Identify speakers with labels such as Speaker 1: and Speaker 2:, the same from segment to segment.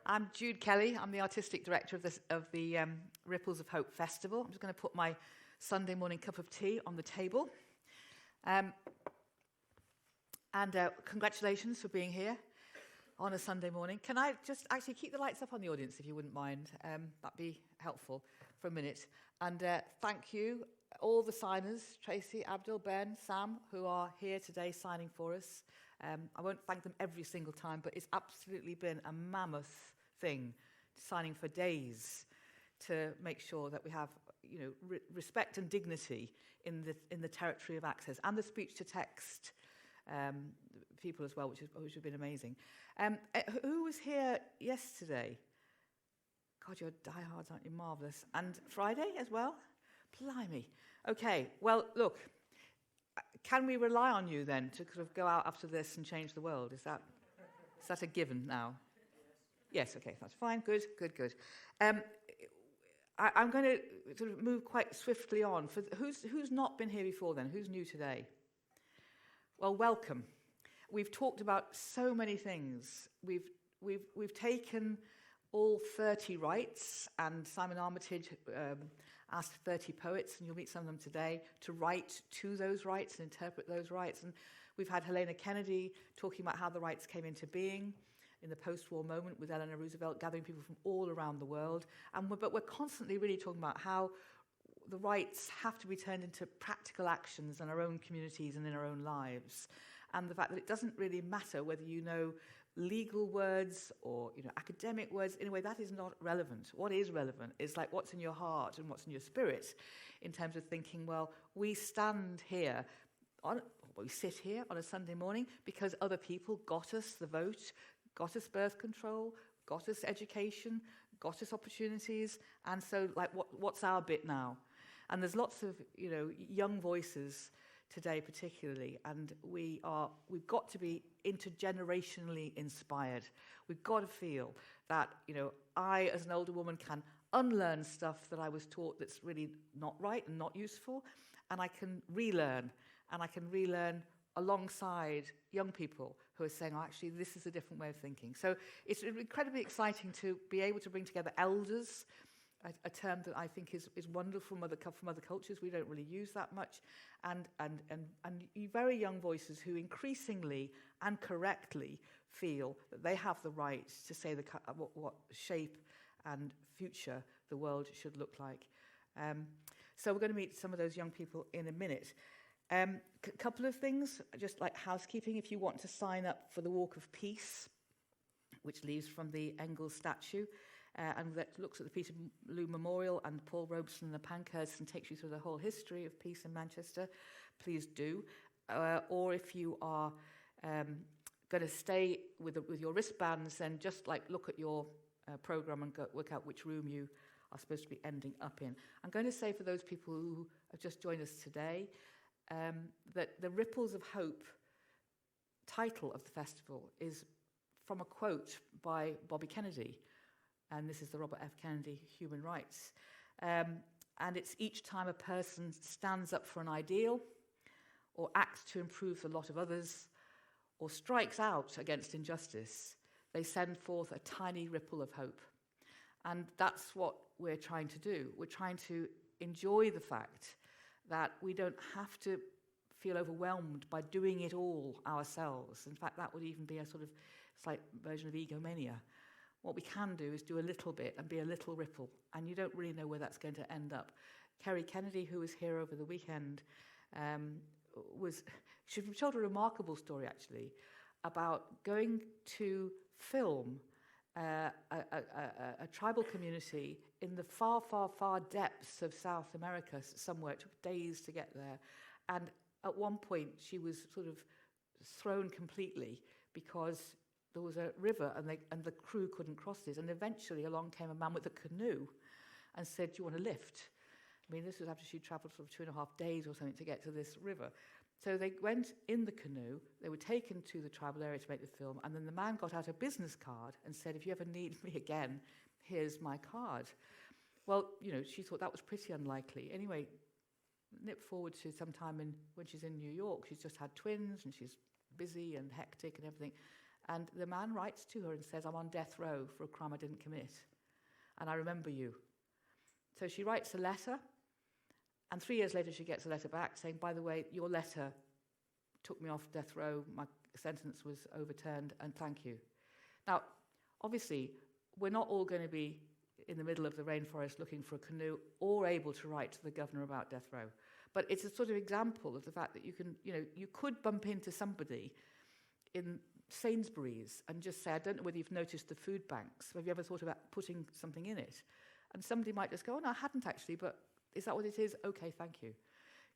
Speaker 1: I'm Jude Kelly. I'm the artistic director of the Ripples of Hope Festival. I'm just going to put my Sunday morning cup of tea on the table. Congratulations for being here on a Sunday morning. Can I just actually keep the lights up on the audience, if you wouldn't mind? That'd be helpful for a minute. And thank you, all the signers, Tracy, Abdul, Ben, Sam, who are here today signing for us. I won't thank them every single time, but it's absolutely been a mammoth thing, signing for days to make sure that we have, respect and dignity in the territory of access, and the speech-to-text people as well, which has been amazing. Who was here yesterday? God, you're diehards, aren't you? Marvellous. And Friday as well? Blimey. Okay, well, look, can we rely on you then to sort of go out after this and change the world? Is that a given now? Yes, okay, that's fine. Good. I'm going to sort of move quite swiftly on. For who's not been here before then? Who's new today? Well, welcome. We've talked about so many things. We've taken all 30 rights, and Simon Armitage asked 30 poets, and you'll meet some of them today, to write to those rights and interpret those rights. And we've had Helena Kennedy talking about how the rights came into being in the post-war moment with Eleanor Roosevelt, gathering people from all around the world. But we're constantly really talking about how the rights have to be turned into practical actions in our own communities and in our own lives. And the fact that it doesn't really matter whether you know legal words or academic words. In a way, that is not relevant. What is relevant is like what's in your heart and what's in your spirit, in terms of thinking, well, we stand here we sit here on a Sunday morning because other people got us the vote, got us birth control, got us education, got us opportunities, and so like what's our bit now? And there's lots of young voices today particularly, and we've got to be intergenerationally inspired. We've got to feel that I as an older woman can unlearn stuff that I was taught that's really not right and not useful, and I can relearn alongside young people who are saying, oh, actually, this is a different way of thinking. So it's incredibly exciting to be able to bring together elders, a term that I think is wonderful from other cultures. We don't really use that much. And very young voices who increasingly and correctly feel that they have the right to say what shape and future the world should look like. So we're going to meet some of those young people in a minute. Couple of things, just like housekeeping. If you want to sign up for the Walk of Peace, which leaves from the Engels statue, and that looks at the Peterloo Memorial and Paul Robeson and the Pankhursts and takes you through the whole history of peace in Manchester, please do. Or if you are going to stay with your wristbands, then just like look at your programme and work out which room you are supposed to be ending up in. I'm going to say for those people who have just joined us today, that the Ripples of Hope title of the festival is from a quote by Bobby Kennedy, and this is the Robert F. Kennedy Human Rights. And it's each time a person stands up for an ideal, or acts to improve the lot of others, or strikes out against injustice, they send forth a tiny ripple of hope. And that's what we're trying to do. We're trying to enjoy the fact that we don't have to feel overwhelmed by doing it all ourselves. In fact, that would even be a sort of slight version of egomania. What we can do is do a little bit and be a little ripple, and you don't really know where that's going to end up. Kerry Kennedy, who was here over the weekend, she told a remarkable story, actually, about going to film a tribal community in the far, far, far depths of South America somewhere. It took days to get there. And at one point, she was sort of thrown completely because there was a river and the crew couldn't cross it. And eventually along came a man with a canoe and said, do you want a lift? I mean, this was after she'd travelled sort of 2.5 days or something to get to this river. So they went in the canoe, they were taken to the tribal area to make the film, and then the man got out a business card and said, if you ever need me again, here's my card. Well, she thought that was pretty unlikely. Anyway, nip forward to some time when she's in New York. She's just had twins, and she's busy and hectic and everything. And the man writes to her and says, I'm on death row for a crime I didn't commit, and I remember you. So she writes a letter, and 3 years later she gets a letter back saying, by the way, your letter took me off death row, my sentence was overturned, and thank you. Now, obviously, we're not all going to be in the middle of the rainforest looking for a canoe or able to write to the governor about death row. But it's a sort of example of the fact that you can, you could bump into somebody in Sainsbury's and just say, I don't know whether you've noticed the food banks. Have you ever thought about putting something in it? And somebody might just go, oh, no, I hadn't actually, but is that what it is? Okay, thank you.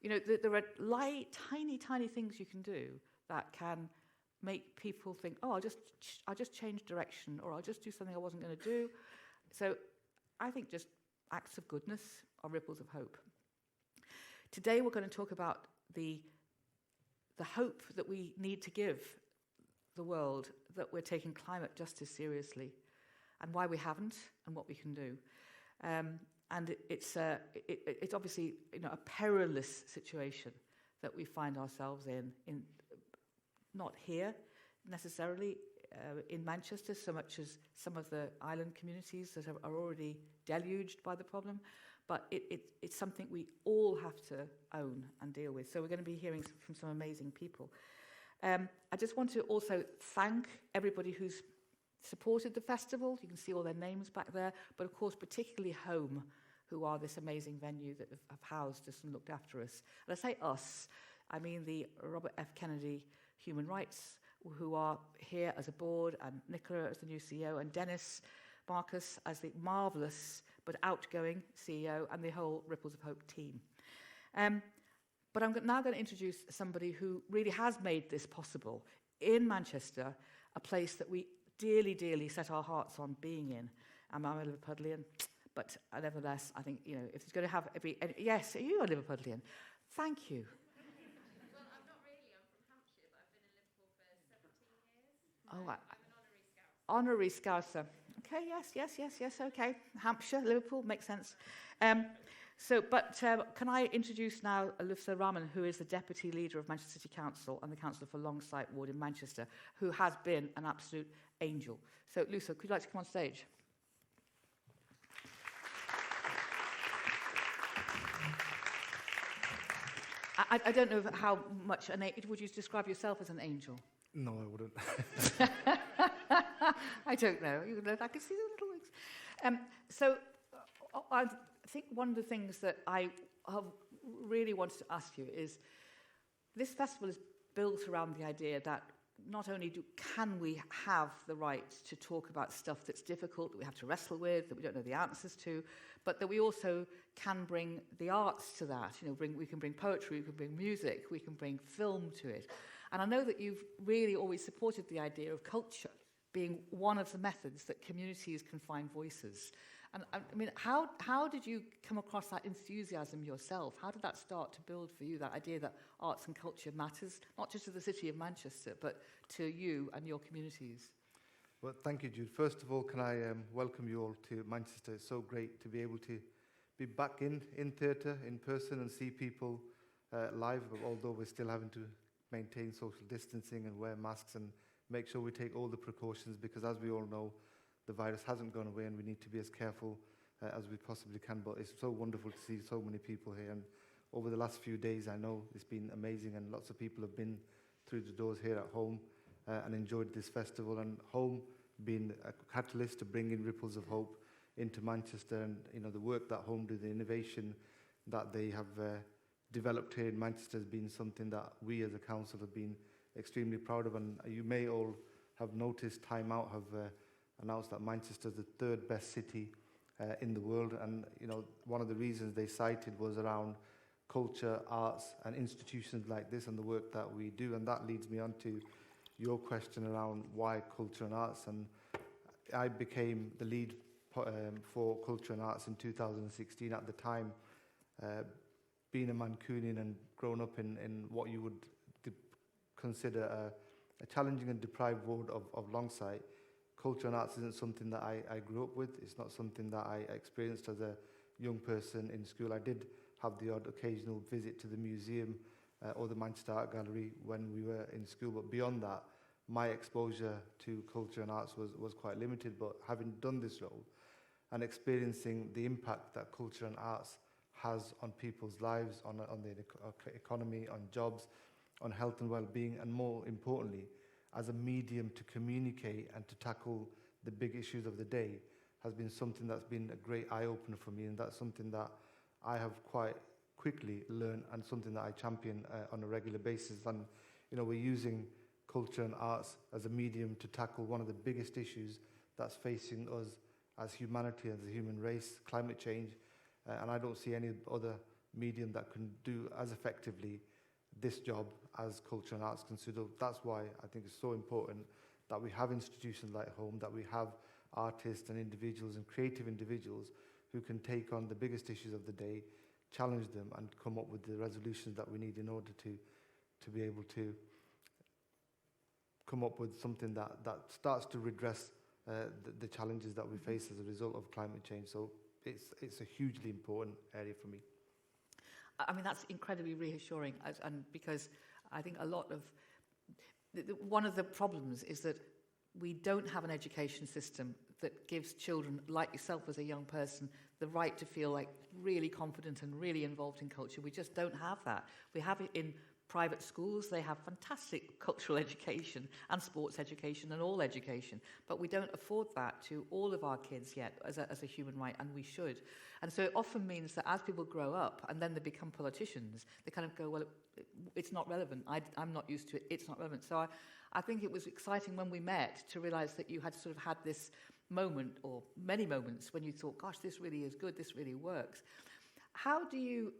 Speaker 1: There are light, tiny, tiny things you can do that can make people think, oh, I'll just change direction, or I'll just do something I wasn't going to do. So I think just acts of goodness are ripples of hope. Today we're going to talk about the hope that we need to give the world, that we're taking climate justice seriously, and why we haven't, and what we can do. And it's obviously a perilous situation that we find ourselves in not here necessarily in Manchester so much as some of the island communities that are already deluged by the problem, but it's something we all have to own and deal with. So we're going to be hearing from some amazing people. I just want to also thank everybody who's supported the festival. You can see all their names back there, but of course particularly Home, who are this amazing venue that have housed us and looked after us. And I say us, I mean the Robert F. Kennedy Human Rights, who are here as a board, and Nicola as the new CEO, and Dennis Marcus as the marvellous but outgoing CEO, and the whole Ripples of Hope team. But I'm now going to introduce somebody who really has made this possible in Manchester, a place that we dearly, dearly set our hearts on being in. I'm a Liverpudlian, but nevertheless, I think, if it's going to have every... Yes, are you a Liverpudlian? Thank you.
Speaker 2: Well, I'm not really. I'm from Hampshire, but I've been in Liverpool for 17 years.
Speaker 1: Oh,
Speaker 2: I'm an honorary Scouser.
Speaker 1: Honorary Scouser. Okay, yes, okay. Hampshire, Liverpool, makes sense. Can I introduce now Alyssa Rahman, who is the Deputy Leader of Manchester City Council and the Councillor for Longsight Ward in Manchester, who has been an absolute angel. So, Alyssa, could you like to come on stage? I don't know how much... Would you describe yourself as an angel?
Speaker 3: No, I wouldn't.
Speaker 1: I don't know. I can see the little wings. I think one of the things that I have really wanted to ask you is, this festival is built around the idea that not only can we have the right to talk about stuff that's difficult, that we have to wrestle with, that we don't know the answers to, but that we also can bring the arts to that. We can bring poetry, we can bring music, we can bring film to it. And I know that you've really always supported the idea of culture being one of the methods that communities can find voices. And I mean, how did you come across that enthusiasm yourself? How did that start to build for you, that idea that arts and culture matters, not just to the city of Manchester, but to you and your communities?
Speaker 3: Well, thank you, Jude. First of all, can I welcome you all to Manchester. It's so great to be able to be back in theatre, in person, and see people live, although we're still having to maintain social distancing and wear masks and make sure we take all the precautions, because as we all know, the virus hasn't gone away and we need to be as careful as we possibly can. But it's so wonderful to see so many people here. And over the last few days, I know it's been amazing, and lots of people have been through the doors here at Home and enjoyed this festival. And Home being a catalyst to bring in Ripples of Hope into Manchester, and the work that Home do, the innovation that they have developed here in Manchester has been something that we as a council have been extremely proud of. And you may all have noticed Time Out have announced that Manchester is the third best city in the world. And one of the reasons they cited was around culture, arts and institutions like this and the work that we do. And that leads me on to your question around why culture and arts. And I became the lead for culture and arts in 2016. At the time, being a Mancunian and grown up in what you would consider a challenging and deprived ward of Longsight, culture and arts isn't something that I grew up with. It's not something that I experienced as a young person in school. I did have the odd occasional visit to the museum or the Manchester Art Gallery when we were in school, but beyond that, my exposure to culture and arts was quite limited, but having done this role and experiencing the impact that culture and arts has on people's lives, on the economy, on jobs, on health and well-being, and more importantly, as a medium to communicate and to tackle the big issues of the day, has been something that's been a great eye-opener for me, and that's something that I have quite quickly learned and something that I champion on a regular basis. And we're using culture and arts as a medium to tackle one of the biggest issues that's facing us as humanity, as a human race, climate change, and I don't see any other medium that can do as effectively this job as culture and arts can. So that's why I think it's so important that we have institutions like Home, that we have artists and individuals and creative individuals who can take on the biggest issues of the day, challenge them, and come up with the resolutions that we need in order to be able to come up with something that starts to redress the challenges that we face as a result of climate change. So it's a hugely important area for me.
Speaker 1: I mean, that's incredibly reassuring, and because I think a lot of one of the problems is that we don't have an education system that gives children like yourself as a young person the right to feel like really confident and really involved in culture. We just don't have that. We have it in private schools. They have fantastic cultural education and sports education and all education, but we don't afford that to all of our kids yet as a human right, and we should. And so it often means that as people grow up and then they become politicians, they kind of go, well, it's not relevant. I'm not used to it. It's not relevant. So I think it was exciting when we met to realize that you had sort of had this moment, or many moments, when you thought, gosh, this really is good, this really works. How do you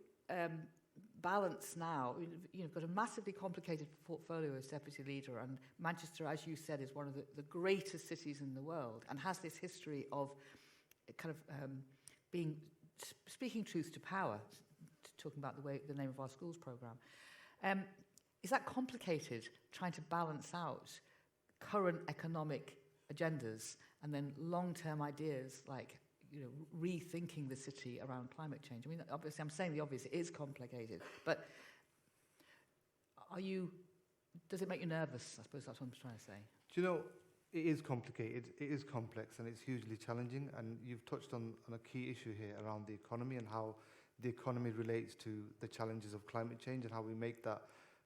Speaker 1: balance now? You've got a massively complicated portfolio as deputy leader, and Manchester, as you said, is one of the greatest cities in the world and has this history of kind of speaking truth to power, talking about the name of our schools programme. Is that complicated, trying to balance out current economic agendas and then long-term ideas like rethinking the city around climate change? I mean, obviously, I'm saying the obvious, it is complicated, but does it make you nervous? I suppose that's what I'm trying to say.
Speaker 3: Do you know, it is complicated, it is complex, and it's hugely challenging, and you've touched on a key issue here around the economy and how the economy relates to the challenges of climate change and how we make that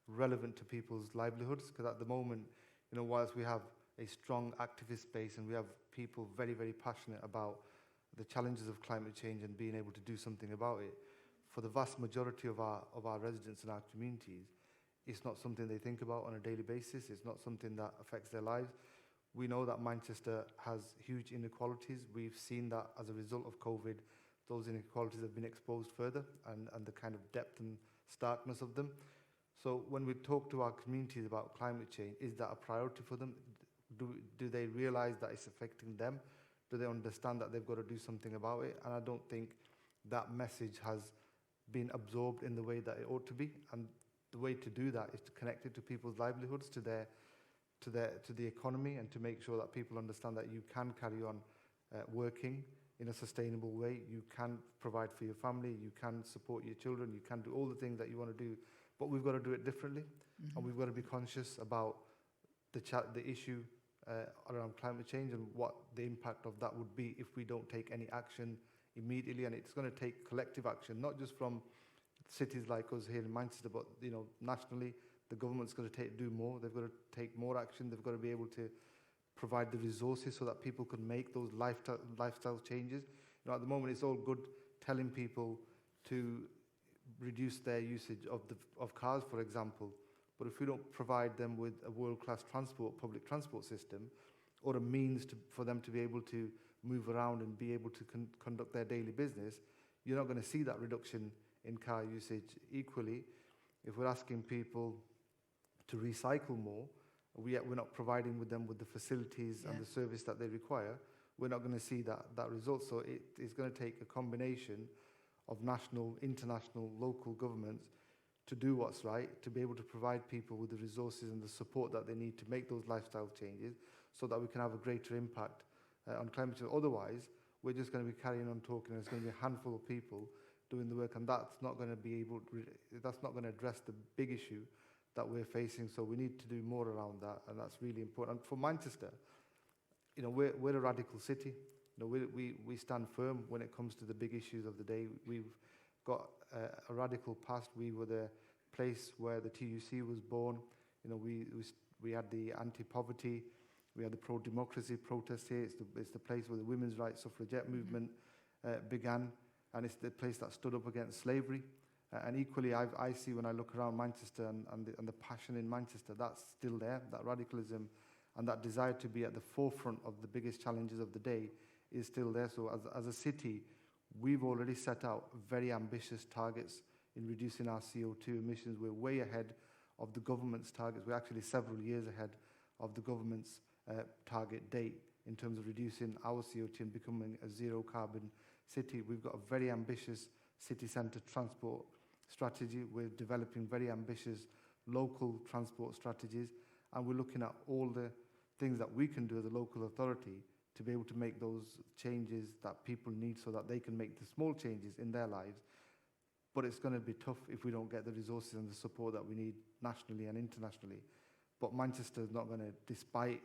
Speaker 3: relevant to people's livelihoods. Because at the moment, whilst we have a strong activist space and we have people very, very passionate about the challenges of climate change and being able to do something about it, for the vast majority of our residents and our communities, it's not something they think about on a daily basis. It's not something that affects their lives. We know that Manchester has huge inequalities. We've seen that as a result of COVID, those inequalities have been exposed further, and the kind of depth and starkness of them. So when we talk to our communities about climate change, is that a priority for them? Do they realize that it's affecting them? Do they understand that they've got to do something about it? And I don't think that message has been absorbed in the way that it ought to be. And the way to do that is to connect it to people's livelihoods, to the economy, and to make sure that people understand that you can carry on working in a sustainable way. You can provide for your family, you can support your children, you can do all the things that you want to do, but we've got to do it differently. Mm-hmm. And we've got to be conscious about the issue around climate change and what the impact of that would be if we don't take any action immediately. And it's going to take collective action, not just from cities like us here in Manchester, but nationally. The government's got to do more. They've got to take more action. They've got to be able to provide the resources so that people can make those lifestyle changes. At the moment, it's all good telling people to reduce their usage of cars, for example. But if we don't provide them with a world-class public transport system, or a means for them to be able to move around and be able to conduct their daily business, you're not going to see that reduction in car usage. Equally, if we're asking people to recycle more, we're not providing them with the facilities and the service that they require, we're not going to see that result. So it's going to take a combination of national, international, local governments to do what's right, to be able to provide people with the resources and the support that they need to make those lifestyle changes so that we can have a greater impact on climate change. Otherwise, we're just going to be carrying on talking, and it's going to be a handful of people doing the work, and that's not going to address the big issue that we're facing. So we need to do more around that, and that's really important. And for Manchester, we're a radical city. We stand firm when it comes to the big issues of the day. We've got a radical past. We were the place where the TUC was born. We had the anti-poverty, we had the pro-democracy protest here. It's the place where the women's rights suffragette movement began, and it's the place that stood up against slavery. And equally, I see when I look around Manchester and the passion in Manchester, that's still there. That radicalism and that desire to be at the forefront of the biggest challenges of the day is still there. So as a city, we've already set out very ambitious targets in reducing our CO2 emissions. We're way ahead of the government's targets. We're actually several years ahead of the government's target date in terms of reducing our CO2 and becoming a zero carbon city. We've got a very ambitious city centre transport strategy. We're developing very ambitious local transport strategies, and we're looking at all the things that we can do as a local authority to be able to make those changes that people need so that they can make the small changes in their lives. But it's going to be tough if we don't get the resources and the support that we need nationally and internationally. But Manchester is not going to, despite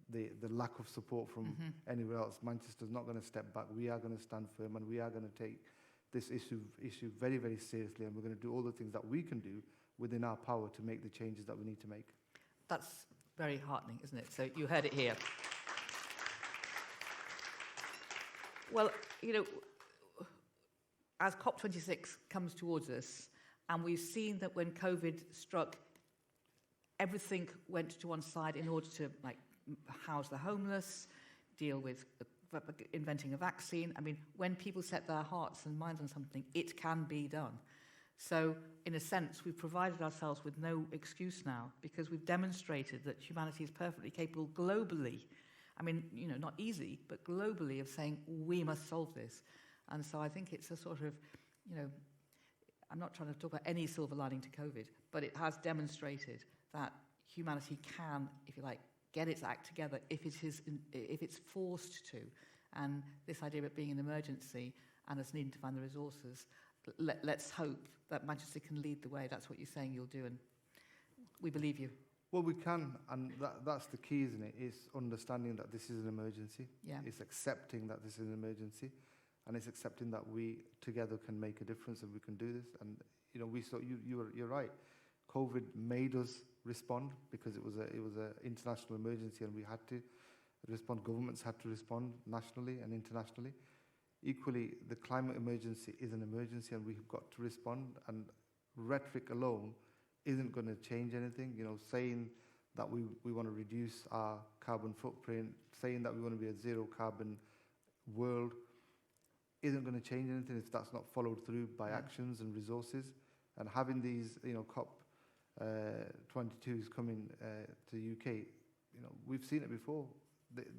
Speaker 3: the lack of support from anywhere else, Manchester's not going to step back. We are going to stand firm, and we are going to take this issue very, very seriously, and we're going to do all the things that we can do within our power to make the changes that we need to make.
Speaker 1: That's very heartening, isn't it? So you heard it here. Well, as COP26 comes towards us, and we've seen that when COVID struck, everything went to one side in order to house the homeless, deal with inventing a vaccine. I mean, when people set their hearts and minds on something, it can be done. So, in a sense, we've provided ourselves with no excuse now, because we've demonstrated that humanity is perfectly capable globally. I mean, not easy, but globally, of saying, we must solve this. And so I think it's a sort of, I'm not trying to talk about any silver lining to COVID, but it has demonstrated that humanity can, if you like, get its act together if it's forced to. And this idea of it being an emergency and us needing to find the resources, let's hope that Manchester can lead the way. That's what you're saying you'll do, and we believe you.
Speaker 3: Well, we can, and that's the key, isn't it? It's understanding that this is an emergency.
Speaker 1: Yeah.
Speaker 3: It's accepting that this is an emergency, and it's accepting that we together can make a difference and we can do this. And you're right. COVID made us respond because it was an international emergency, and we had to respond. Governments had to respond nationally and internationally. Equally, the climate emergency is an emergency, and we've got to respond. And rhetoric alone isn't going to change anything. Saying that we want to reduce our carbon footprint, saying that we want to be a zero carbon world, isn't going to change anything if that's not followed through by actions and resources. And having these, COP 22 is coming to the UK. We've seen it before.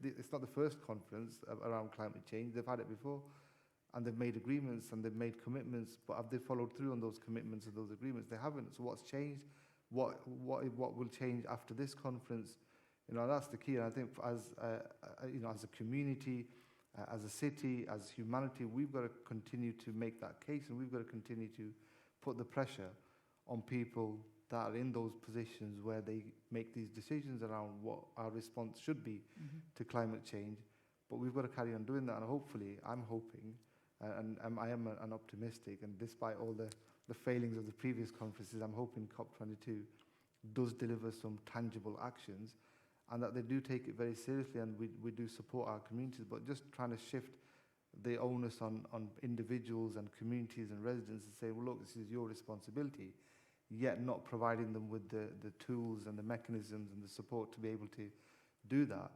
Speaker 3: It's not the first conference around climate change. They've had it before, and they've made agreements and they've made commitments. But have they followed through on those commitments and those agreements? They haven't. So what's changed? What will change after this conference? That's the key. And I think as a community, as a city, as humanity, we've got to continue to make that case, and we've got to continue to put the pressure on people that are in those positions where they make these decisions around what our response should be to climate change. But we've got to carry on doing that, and hopefully, I'm hoping, and I am an optimistic, and despite all the failings of the previous conferences, I'm hoping COP22 does deliver some tangible actions, and that they do take it very seriously, and we do support our communities, but just trying to shift the onus on individuals and communities and residents and say, well, look, this is your responsibility, yet not providing them with the tools and the mechanisms and the support to be able to do that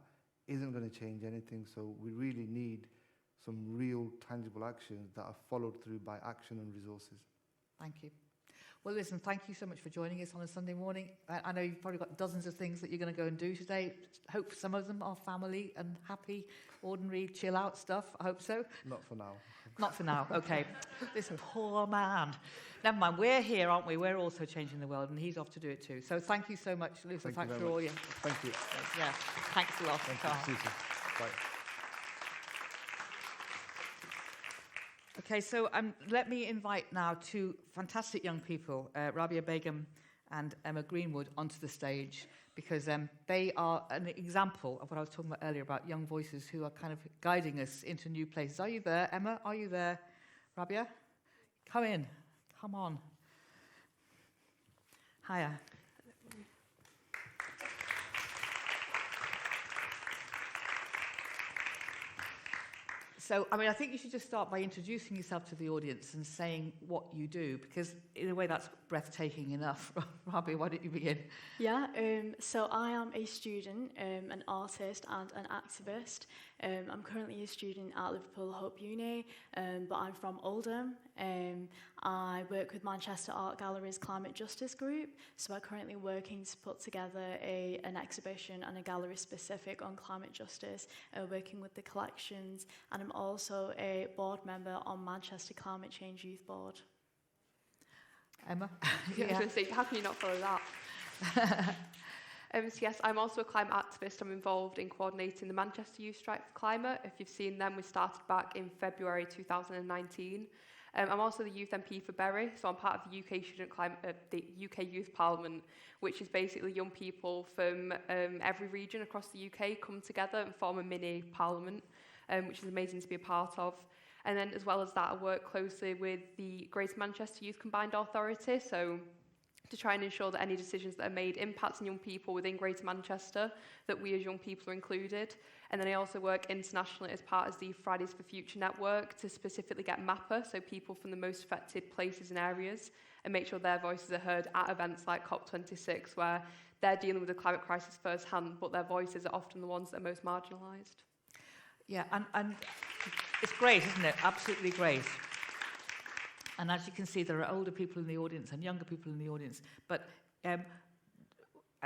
Speaker 3: isn't going to change anything. So we really need some real tangible actions that are followed through by action and resources.
Speaker 1: Thank you. Well, listen, thank you so much for joining us on a Sunday morning. I know you've probably got dozens of things that you're going to go and do today. Hope some of them are family and happy, ordinary, chill-out stuff. I hope so.
Speaker 3: Not for now.
Speaker 1: Not for now, okay. This poor man. Never mind, we're here, aren't we? We're also changing the world, and he's off to do it too. So thank you so much, Luthfur. Thanks for all your...
Speaker 3: Thank you.
Speaker 1: Yeah, thanks a lot.
Speaker 3: Thank you. Bye.
Speaker 1: Okay, so let me invite now two fantastic young people, Rabia, Begum and Emma Greenwood onto the stage, because they are an example of what I was talking about earlier about young voices who are kind of guiding us into new places. Are you there, Emma? Are you there, Rabia? Come in. Come on. Hiya. So, I mean, I think you should just start by introducing yourself to the audience and saying what you do, because in a way that's breathtaking enough. Rabia, why don't you begin?
Speaker 4: Yeah, so I am a student, an artist and an activist. I'm currently a student at Liverpool Hope Uni, but I'm from Oldham. I work with Manchester Art Gallery's Climate Justice Group, so we're currently working to put together an exhibition and a gallery specific on climate justice, working with the collections, and I'm also a board member on Manchester Climate Change Youth Board.
Speaker 1: Emma?
Speaker 5: I was going to say, how can you not follow that? So yes, I'm also a climate activist. I'm involved in coordinating the Manchester Youth Strike for Climate. If you've seen them, we started back in February 2019. I'm also the Youth MP for Bury, so I'm part of the the UK Youth Parliament, which is basically young people from every region across the UK come together and form a mini parliament, which is amazing to be a part of. And then as well as that, I work closely with the Greater Manchester Youth Combined Authority, so to try and ensure that any decisions that are made impact on young people within Greater Manchester, that we as young people are included. And then I also work internationally as part of the Fridays for Future network to specifically get MAPA, so people from the most affected places and areas, and make sure their voices are heard at events like COP26, where they're dealing with the climate crisis firsthand, but their voices are often the ones that are most marginalised.
Speaker 1: Yeah, and it's great, isn't it? Absolutely great. And as you can see, there are older people in the audience and younger people in the audience. But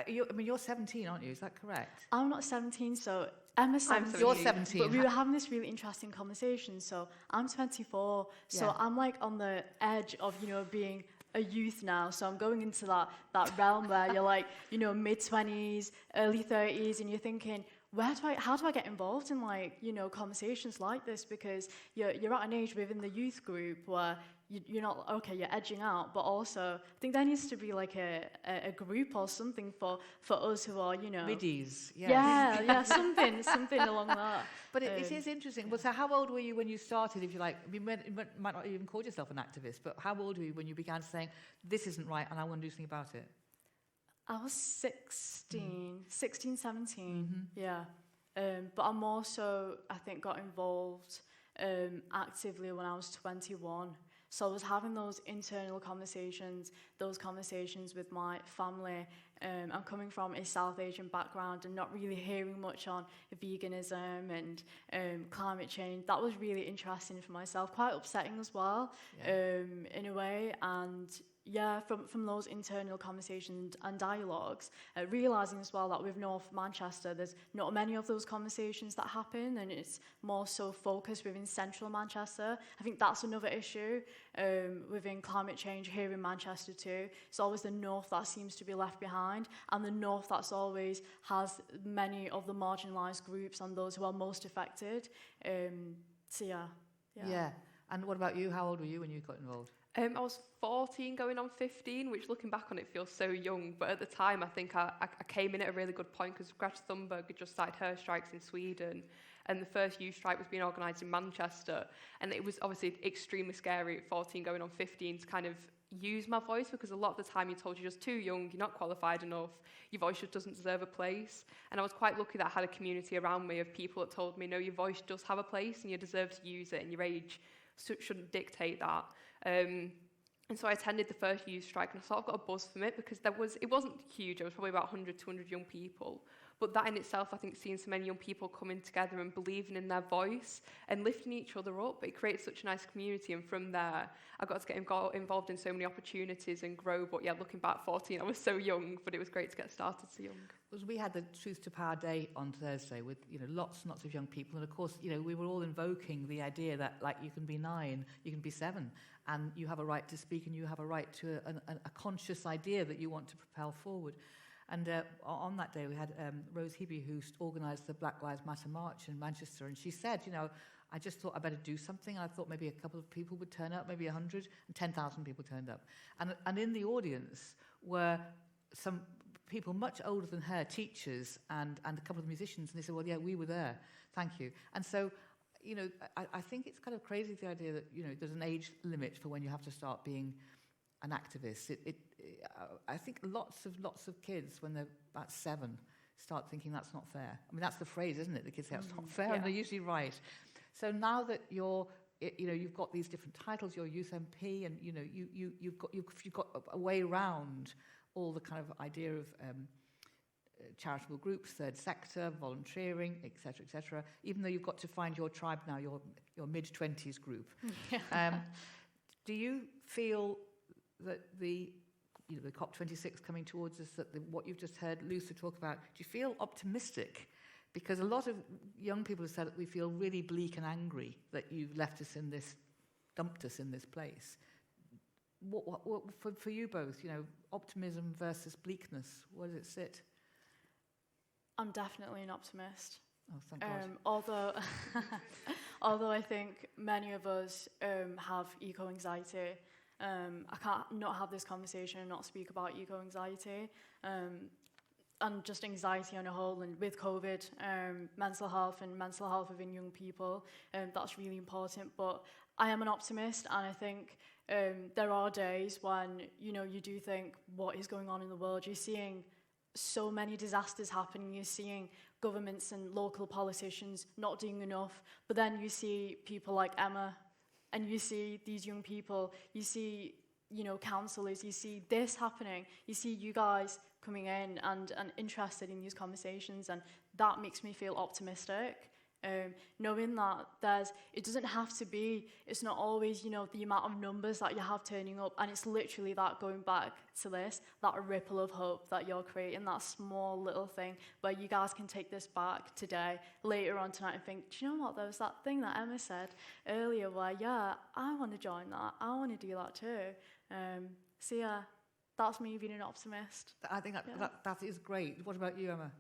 Speaker 1: you're 17, aren't you? Is that correct?
Speaker 4: I'm not 17, so Emma's 17.
Speaker 1: You're 17.
Speaker 4: But we were having this really interesting conversation. So I'm 24, so
Speaker 1: Yeah.
Speaker 4: I'm like on the edge of, being a youth now. So I'm going into that realm where you're like, mid-20s, early 30s, and you're thinking, how do I get involved in conversations like this? Because you're at an age within the youth group where you're not, okay, you're edging out, but also I think there needs to be like a group or something for us who are,
Speaker 1: Middies,
Speaker 4: yeah, something along that.
Speaker 1: But it is interesting. Well, so how old were you when you started, if you like? You might not even call yourself an activist, but how old were you when you began saying, this isn't right and I want to do something about it?
Speaker 4: I was 16, 17, yeah. But I'm also, I think, got involved actively when I was 21. So I was having those internal conversations, those conversations with my family. I'm coming from a South Asian background and not really hearing much on veganism and climate change. That was really interesting for myself, quite upsetting as well, in a way. And yeah, from those internal conversations and dialogues, realising as well that with North Manchester, there's not many of those conversations that happen, and it's more so focused within central Manchester. I think that's another issue within climate change here in Manchester too. It's always the north that seems to be left behind, and the north that's always has many of the marginalised groups and those who are most affected. So yeah.
Speaker 1: And what about you? How old were you when you got involved?
Speaker 5: I was 14 going on 15, which looking back on it feels so young, but at the time I think I came in at a really good point because Greta Thunberg had just started her strikes in Sweden, and the first youth strike was being organised in Manchester, and it was obviously extremely scary at 14 going on 15 to kind of use my voice, because a lot of the time you're told you're just too young, you're not qualified enough, your voice just doesn't deserve a place. And I was quite lucky that I had a community around me of people that told me, no, your voice does have a place and you deserve to use it, and your age shouldn't dictate that. And so I attended the first youth strike, and I sort of got a buzz from it because it wasn't huge. It was probably about 100, 200 young people. But that in itself, I think, seeing so many young people coming together and believing in their voice and lifting each other up, it creates such a nice community. And from there, I got to get involved in so many opportunities and grow. But yeah, looking back, 14, I was so young, but it was great to get started so young.
Speaker 1: Because we had the Truth to Power Day on Thursday with lots and lots of young people, and of course we were all invoking the idea that you can be 9, you can be 7, and you have a right to speak, and you have a right to a conscious idea that you want to propel forward. And on that day we had Rose Hebe, who organised the Black Lives Matter march in Manchester, and she said, I just thought I better do something. I thought maybe a couple of people would turn up, maybe 100, and 10,000 people turned up. And in the audience were some people much older than her, teachers and a couple of musicians, and they said, well, yeah, we were there, thank you. And so, you know, I think it's kind of crazy, the idea that, you know, there's an age limit for when you have to start being an activist. I think lots of kids, when they're about 7, start thinking that's not fair. I mean, that's the phrase, isn't it? The kids say it's not fair, and they're usually right. So now that you've got these different titles, you're youth MP, and you know you've got a way around all the kind of idea of charitable groups, third sector, volunteering, etc., etc. Even though you've got to find your tribe now, your mid-20s group. Do you feel that the COP26 coming towards us, that what you've just heard Luthfur talk about, do you feel optimistic? Because a lot of young people have said that we feel really bleak and angry that you've left us in this, dumped us in this place. What for you both, you know, optimism versus bleakness, where does it sit?
Speaker 4: I'm definitely an optimist.
Speaker 1: Oh, thank God.
Speaker 4: Although I think many of us have eco-anxiety. I can't not have this conversation and not speak about eco-anxiety. And just anxiety on a whole, and with COVID, mental health within young people, that's really important. But I am an optimist, and I think there are days when, you know, you do think, what is going on in the world? You're seeing so many disasters happening, you're seeing governments and local politicians not doing enough, but then you see people like Emma, and you see these young people, you see, you know, councillors, you see this happening, you see you guys coming in and interested in these conversations, and that makes me feel optimistic. Knowing that it doesn't have to be, it's not always, you know, the amount of numbers that you have turning up, and it's literally that, going back to this, that ripple of hope that you're creating, that small little thing where you guys can take this back today, later on tonight, and think, do you know what, there was that thing that Emma said earlier where, yeah, I want to join that, I want to do that too. So yeah, that's me being an optimist.
Speaker 1: I think that is great. What about you, Emma?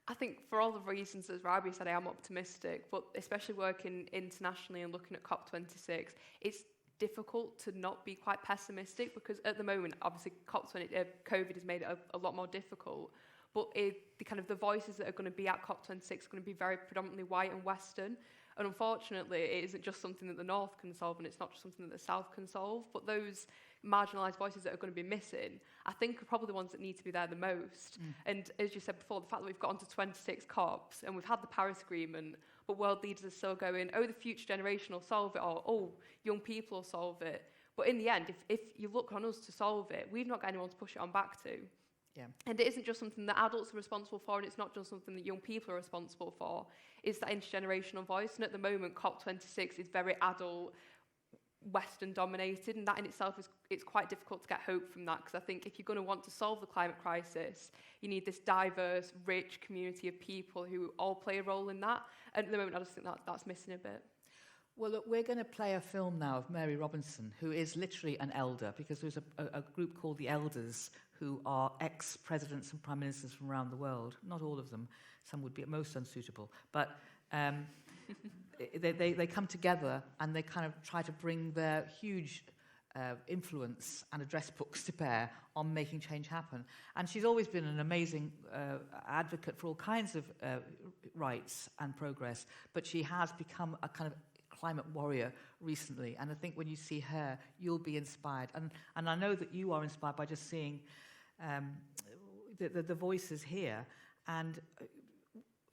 Speaker 5: I think for all the reasons, as Rabia said, I am optimistic, but especially working internationally and looking at COP26, it's difficult to not be quite pessimistic, because at the moment, obviously, COVID has made it a lot more difficult, but the voices that are going to be at COP26 are going to be very predominantly white and Western, and unfortunately, it isn't just something that the North can solve, and it's not just something that the South can solve, but those marginalised voices that are going to be missing, I think, are probably the ones that need to be there the most. And as you said before, the fact that we've got onto 26 COPs and we've had the Paris Agreement, but world leaders are still going, oh, the future generation will solve it, or oh, young people will solve it. But in the end, if you look on us to solve it, we've not got anyone to push it on back to.
Speaker 1: Yeah.
Speaker 5: And it isn't just something that adults are responsible for, and it's not just something that young people are responsible for. It's that intergenerational voice. And at the moment, COP26 is very adult, Western dominated, and that in itself it's quite difficult to get hope from that, because I think if you're going to want to solve the climate crisis, you need this diverse, rich community of people who all play a role in that. And at the moment, I just think that's missing a bit.
Speaker 1: Well, look, we're going to play a film now of Mary Robinson, who is literally an elder, because there's a group called the Elders, who are ex-presidents and prime ministers from around the world. Not all of them. Some would be at most unsuitable. But they come together and they kind of try to bring their huge influence and address books to bear on making change happen. And she's always been an amazing advocate for all kinds of rights and progress, but she has become a kind of climate warrior recently. And I think when you see her, you'll be inspired. And I know that you are inspired by just seeing the voices here. And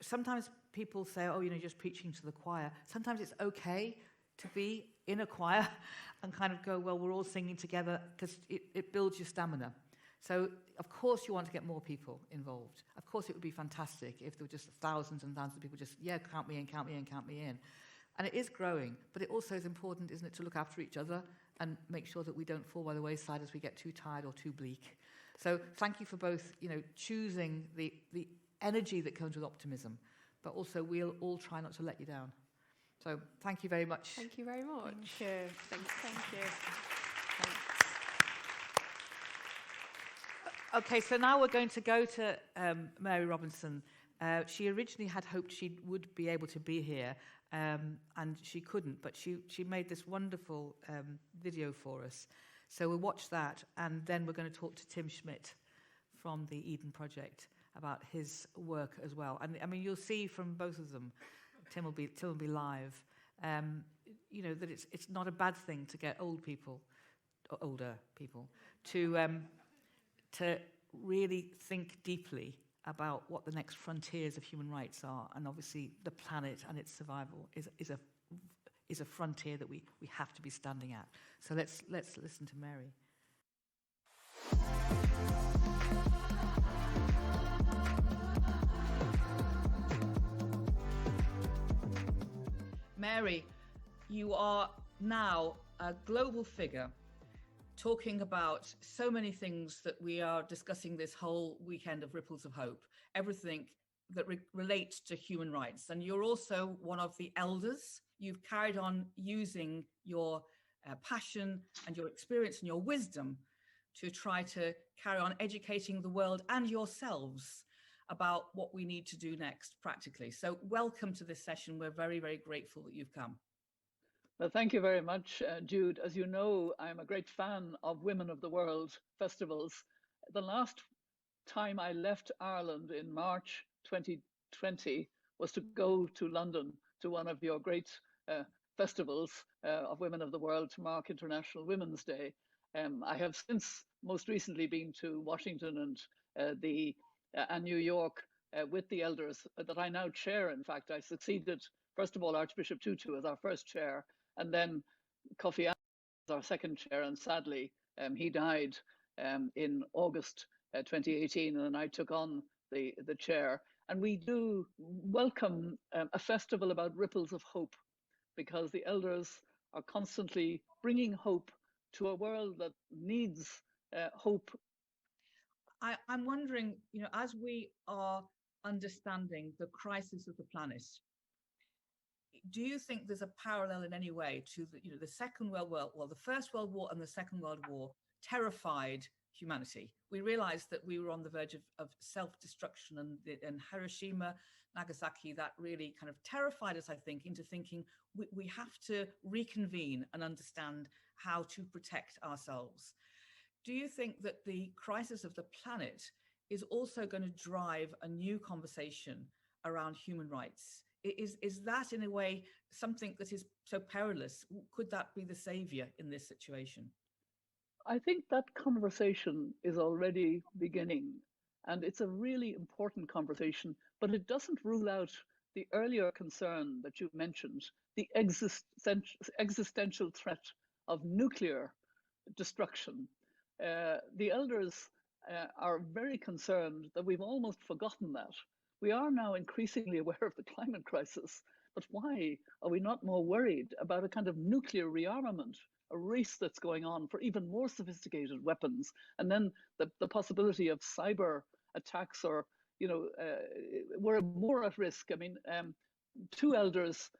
Speaker 1: sometimes people say, oh, you know, just preaching to the choir. Sometimes it's okay to be in a choir and kind of go, well, we're all singing together, because it builds your stamina. So, of course, you want to get more people involved. Of course, it would be fantastic if there were just thousands and thousands of people just, yeah, count me in, count me in, count me in. And it is growing, but it also is important, isn't it, to look after each other and make sure that we don't fall by the wayside as we get too tired or too bleak. So thank you for both, you know, choosing the energy that comes with optimism, but also we'll all try not to let you down. So thank you very much.
Speaker 5: Thank you very much.
Speaker 4: Thank you. Thank you.
Speaker 1: Okay, so now we're going to go to Mary Robinson She originally had hoped she would be able to be here, and she couldn't, but she made this wonderful video for us. So we'll watch that, and then we're going to talk to Tim Smit from the Eden Project about his work as well. And I mean, you'll see from both of them, Tim will be live, you know, that it's not a bad thing to get older people to really think deeply about what the next frontiers of human rights are, and obviously the planet and its survival is a frontier that we have to be standing at. So let's listen to Mary. Mary, you are now a global figure talking about so many things that we are discussing this whole weekend of Ripples of Hope, everything that relates to human rights. And you're also one of the elders. You've carried on using your passion and your experience and your wisdom to try to carry on educating the world and yourselves about what we need to do next practically. So welcome to this session. We're very, very grateful that you've come.
Speaker 6: Well, thank you very much, Jude. As you know, I'm a great fan of Women of the World festivals. The last time I left Ireland in March 2020 was to go to London to one of your great festivals of Women of the World to mark International Women's Day. I have since most recently been to Washington and New York with the elders that I now chair. In fact, I succeeded, first of all, Archbishop Tutu as our first chair, and then Kofi Annan as our second chair, and sadly he died in August 2018, and I took on the chair. And we do welcome a festival about ripples of hope, because the elders are constantly bringing hope to a world that needs hope.
Speaker 1: I'm wondering, you know, as we are understanding the crisis of the planet, do you think there's a parallel in any way to the Second World War? Well, the First World War and the Second World War terrified humanity. We realized that we were on the verge of self-destruction, and Hiroshima, Nagasaki, that really kind of terrified us, I think, into thinking we have to reconvene and understand how to protect ourselves. Do you think that the crisis of the planet is also going to drive a new conversation around human rights? Is that in a way something that is so perilous? Could that be the savior in this situation?
Speaker 6: I think that conversation is already beginning, and it's a really important conversation, but it doesn't rule out the earlier concern that you mentioned, the existential threat of nuclear destruction. The elders are very concerned that we've almost forgotten that. We are now increasingly aware of the climate crisis, but why are we not more worried about a kind of nuclear rearmament, a race that's going on for even more sophisticated weapons, and then the possibility of cyber attacks, or, you know, we're more at risk. I mean, two elders,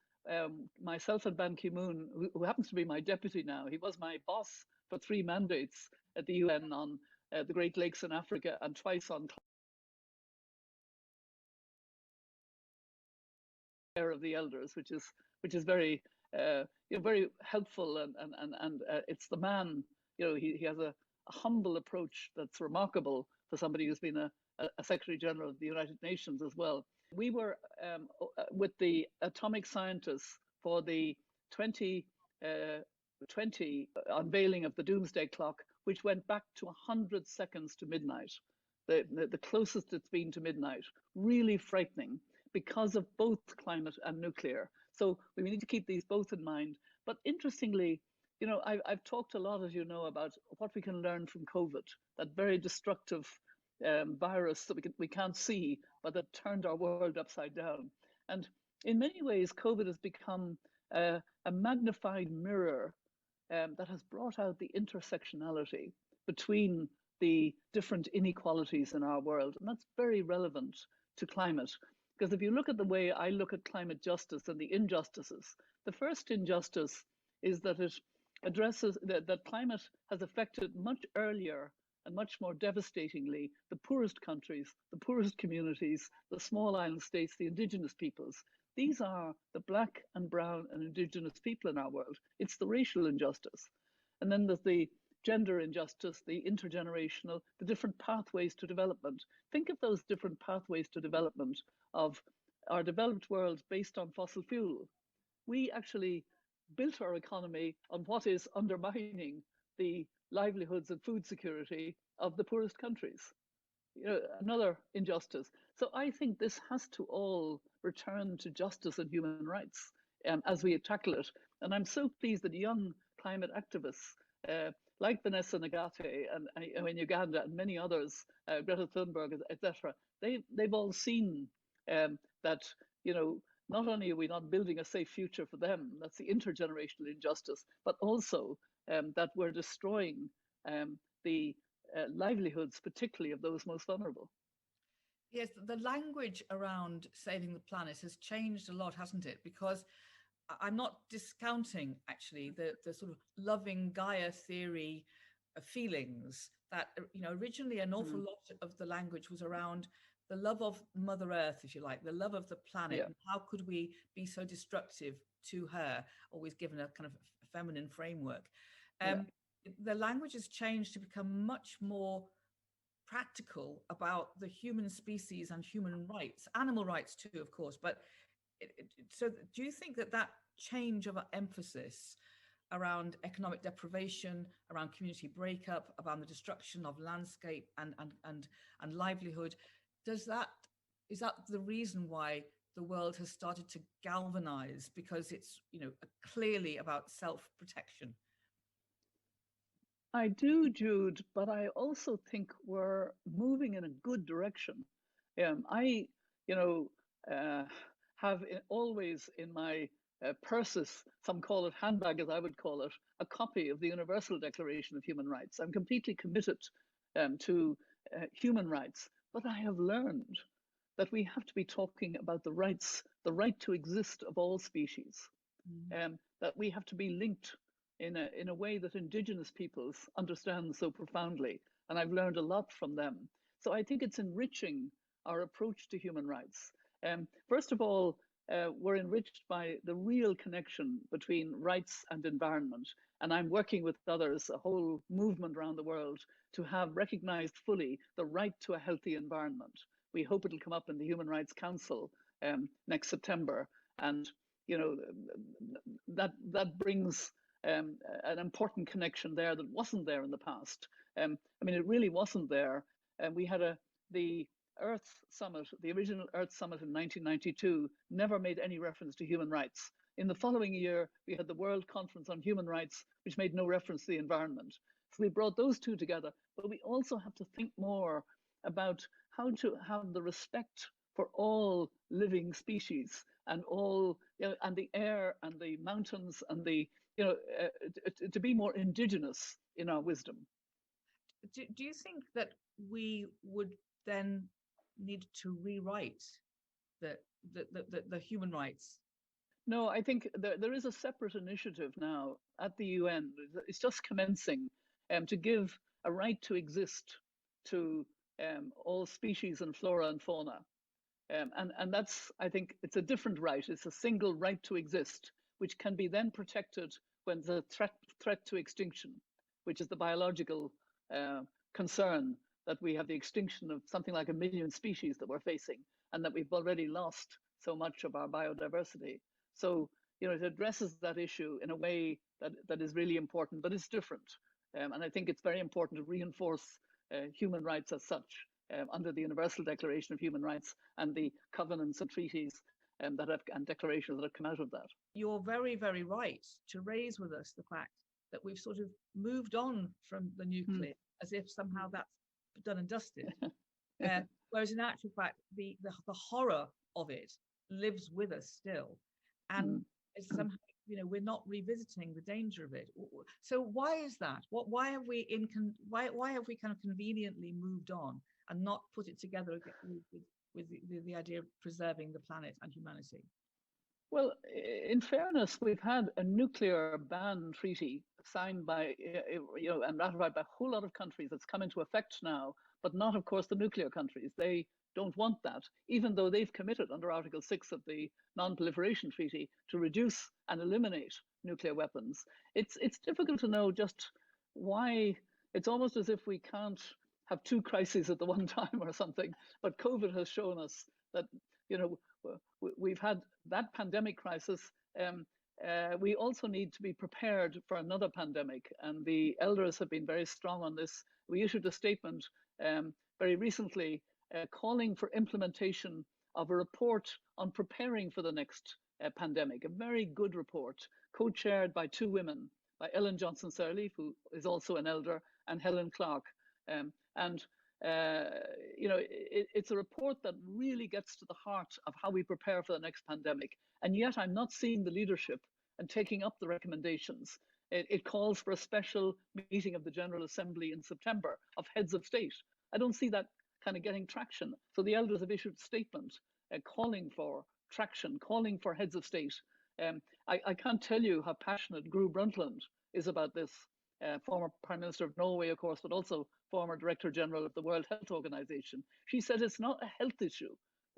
Speaker 6: myself and Ban Ki-moon, who happens to be my deputy now, he was my boss for 3 mandates at the UN on the Great Lakes in Africa, and twice on care of the elders, which is very very helpful, and it's the man, you know, he has a humble approach that's remarkable for somebody who's been a Secretary General of the United Nations as well. We were with the atomic scientists for the 2020 unveiling of the doomsday clock, which went back to 100 seconds to midnight, the closest it's been to midnight. Really frightening, because of both climate and nuclear. So we need to keep these both in mind. But interestingly, you know, I've talked a lot, as you know, about what we can learn from COVID, that very destructive virus that we can't see, but that turned our world upside down. And in many ways, COVID has become a magnified mirror that has brought out the intersectionality between the different inequalities in our world. And that's very relevant to climate. Because if you look at the way I look at climate justice and the injustices, the first injustice is that it addresses that climate has affected much earlier and much more devastatingly, the poorest countries, the poorest communities, the small island states, the indigenous peoples. These are the black and brown and indigenous people in our world. It's the racial injustice. And then there's the gender injustice, the intergenerational, the different pathways to development. Think of those different pathways to development of our developed world based on fossil fuel. We actually built our economy on what is undermining the livelihoods and food security of the poorest countries. Another injustice. So I think this has to all return to justice and human rights as we tackle it. And I'm so pleased that young climate activists like Vanessa Nagate and in Uganda and many others, Greta Thunberg, etc., they've all seen that, not only are we not building a safe future for them, that's the intergenerational injustice, but also that we're destroying the livelihoods, particularly of those most vulnerable.
Speaker 1: Yes, the language around saving the planet has changed a lot, hasn't it? Because I'm not discounting, actually, the sort of loving Gaia theory feelings that, originally an awful lot of the language was around the love of Mother Earth, if you like, the love of the planet.
Speaker 6: Yeah.
Speaker 1: And how could we be so destructive to her, always given a kind of feminine framework? The language has changed to become much more practical about the human species and human rights, animal rights too, of course. But so do you think that change of emphasis around economic deprivation, around community breakup, around the destruction of landscape and livelihood, is that the reason why the world has started to galvanize, because it's clearly about self-protection?
Speaker 6: I do, Jude, but I also think we're moving in a good direction. I have always in my purses, some call it handbag, as I would call it, a copy of the Universal Declaration of Human Rights. I'm completely committed to human rights, but I have learned that we have to be talking about the right to exist of all species, that we have to be linked in a way that indigenous peoples understand so profoundly. And I've learned a lot from them. So I think it's enriching our approach to human rights. First of all, we're enriched by the real connection between rights and environment. And I'm working with others, a whole movement around the world, to have recognized fully the right to a healthy environment. We hope it'll come up in the Human Rights Council next September. And, that brings an important connection there that wasn't there in the past. It really wasn't there. We had the Earth Summit, the original Earth Summit in 1992, never made any reference to human rights. In the following year, we had the World Conference on Human Rights, which made no reference to the environment. So we brought those two together, but we also have to think more about how to have the respect for all living species and all, and the air and the mountains and the, to be more indigenous in our wisdom.
Speaker 1: Do you think that we would then need to rewrite the human rights?
Speaker 6: No, I think there is a separate initiative now at the UN. It's just commencing to give a right to exist to all species and flora and fauna. And that's, I think, it's a different right. It's a single right to exist, which can be then protected when the threat to extinction, which is the biological concern that we have the extinction of something like 1 million species that we're facing, and that we've already lost so much of our biodiversity. So, it addresses that issue in a way that is really important, but it's different. And I think it's very important to reinforce human rights as such under the Universal Declaration of Human Rights and the covenants and treaties and declarations that have come out of that.
Speaker 1: You're very, very right to raise with us the fact that we've sort of moved on from the nuclear as if somehow that's done and dusted. Whereas in actual fact, the horror of it lives with us still. And it's somehow, we're not revisiting the danger of it. So why is that? Why have we kind of conveniently moved on and not put it together with the idea of preserving the planet and humanity?
Speaker 6: Well, in fairness, we've had a nuclear ban treaty signed by, and ratified by a whole lot of countries that's come into effect now, but not, of course, the nuclear countries. They don't want that, even though they've committed under Article 6 of the Non-Proliferation Treaty to reduce and eliminate nuclear weapons. It's difficult to know just why. It's almost as if we can't have two crises at the one time or something. But COVID has shown us that, we've had that pandemic crisis. We also need to be prepared for another pandemic, and the elders have been very strong on this. We issued a statement very recently calling for implementation of a report on preparing for the next pandemic, a very good report, co-chaired by two women, by Ellen Johnson-Sirleaf, who is also an elder, and Helen Clark. It's a report that really gets to the heart of how we prepare for the next pandemic. And yet I'm not seeing the leadership and taking up the recommendations. It calls for a special meeting of the General Assembly in September of heads of state. I don't see that kind of getting traction. So the elders have issued a statement calling for traction, calling for heads of state. I can't tell you how passionate Gro Brundtland is about this. Former Prime Minister of Norway, of course, but also former Director General of the World Health Organization. She said it's not a health issue.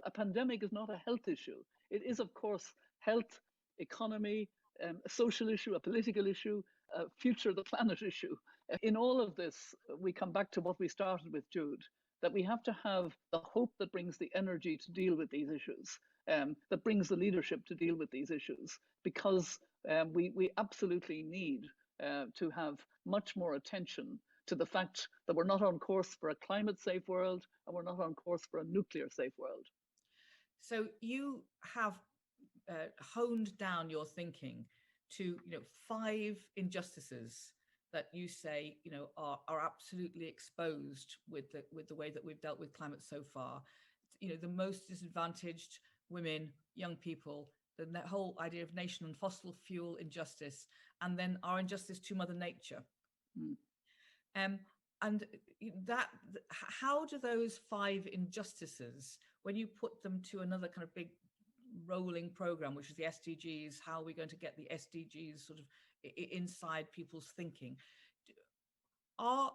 Speaker 6: A pandemic is not a health issue. It is, of course, health, economy, a social issue, a political issue, a future of the planet issue. In all of this, we come back to what we started with, Jude, that we have to have the hope that brings the energy to deal with these issues, that brings the leadership to deal with these issues, because we absolutely need to have much more attention to the fact that we're not on course for a climate safe world, and we're not on course for a nuclear safe world.
Speaker 1: So you have honed down your thinking to 5 injustices that you say are absolutely exposed with the way that we've dealt with climate so far. The most disadvantaged women, young people, the whole idea of nation and fossil fuel injustice, and then our injustice to Mother Nature. And that, how do those 5 injustices, when you put them to another kind of big rolling program, which is the SDGs, how are we going to get the SDGs sort of inside people's thinking? Are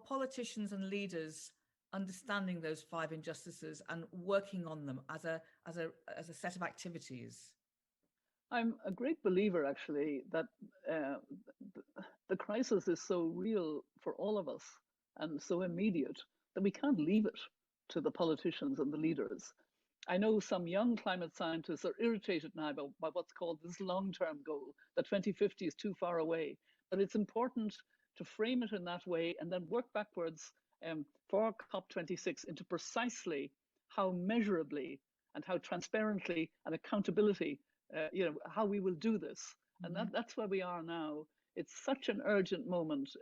Speaker 1: politicians and leaders understanding those 5 injustices and working on them as a set of activities?
Speaker 6: I'm a great believer, actually, that the crisis is so real for all of us and so immediate that we can't leave it to the politicians and the leaders. I know some young climate scientists are irritated now by what's called this long-term goal, that 2050 is too far away. But it's important to frame it in that way and then work backwards for COP26 into precisely how measurably and how transparently and accountability, how we will do this. And that's where we are now. It's such an urgent moment.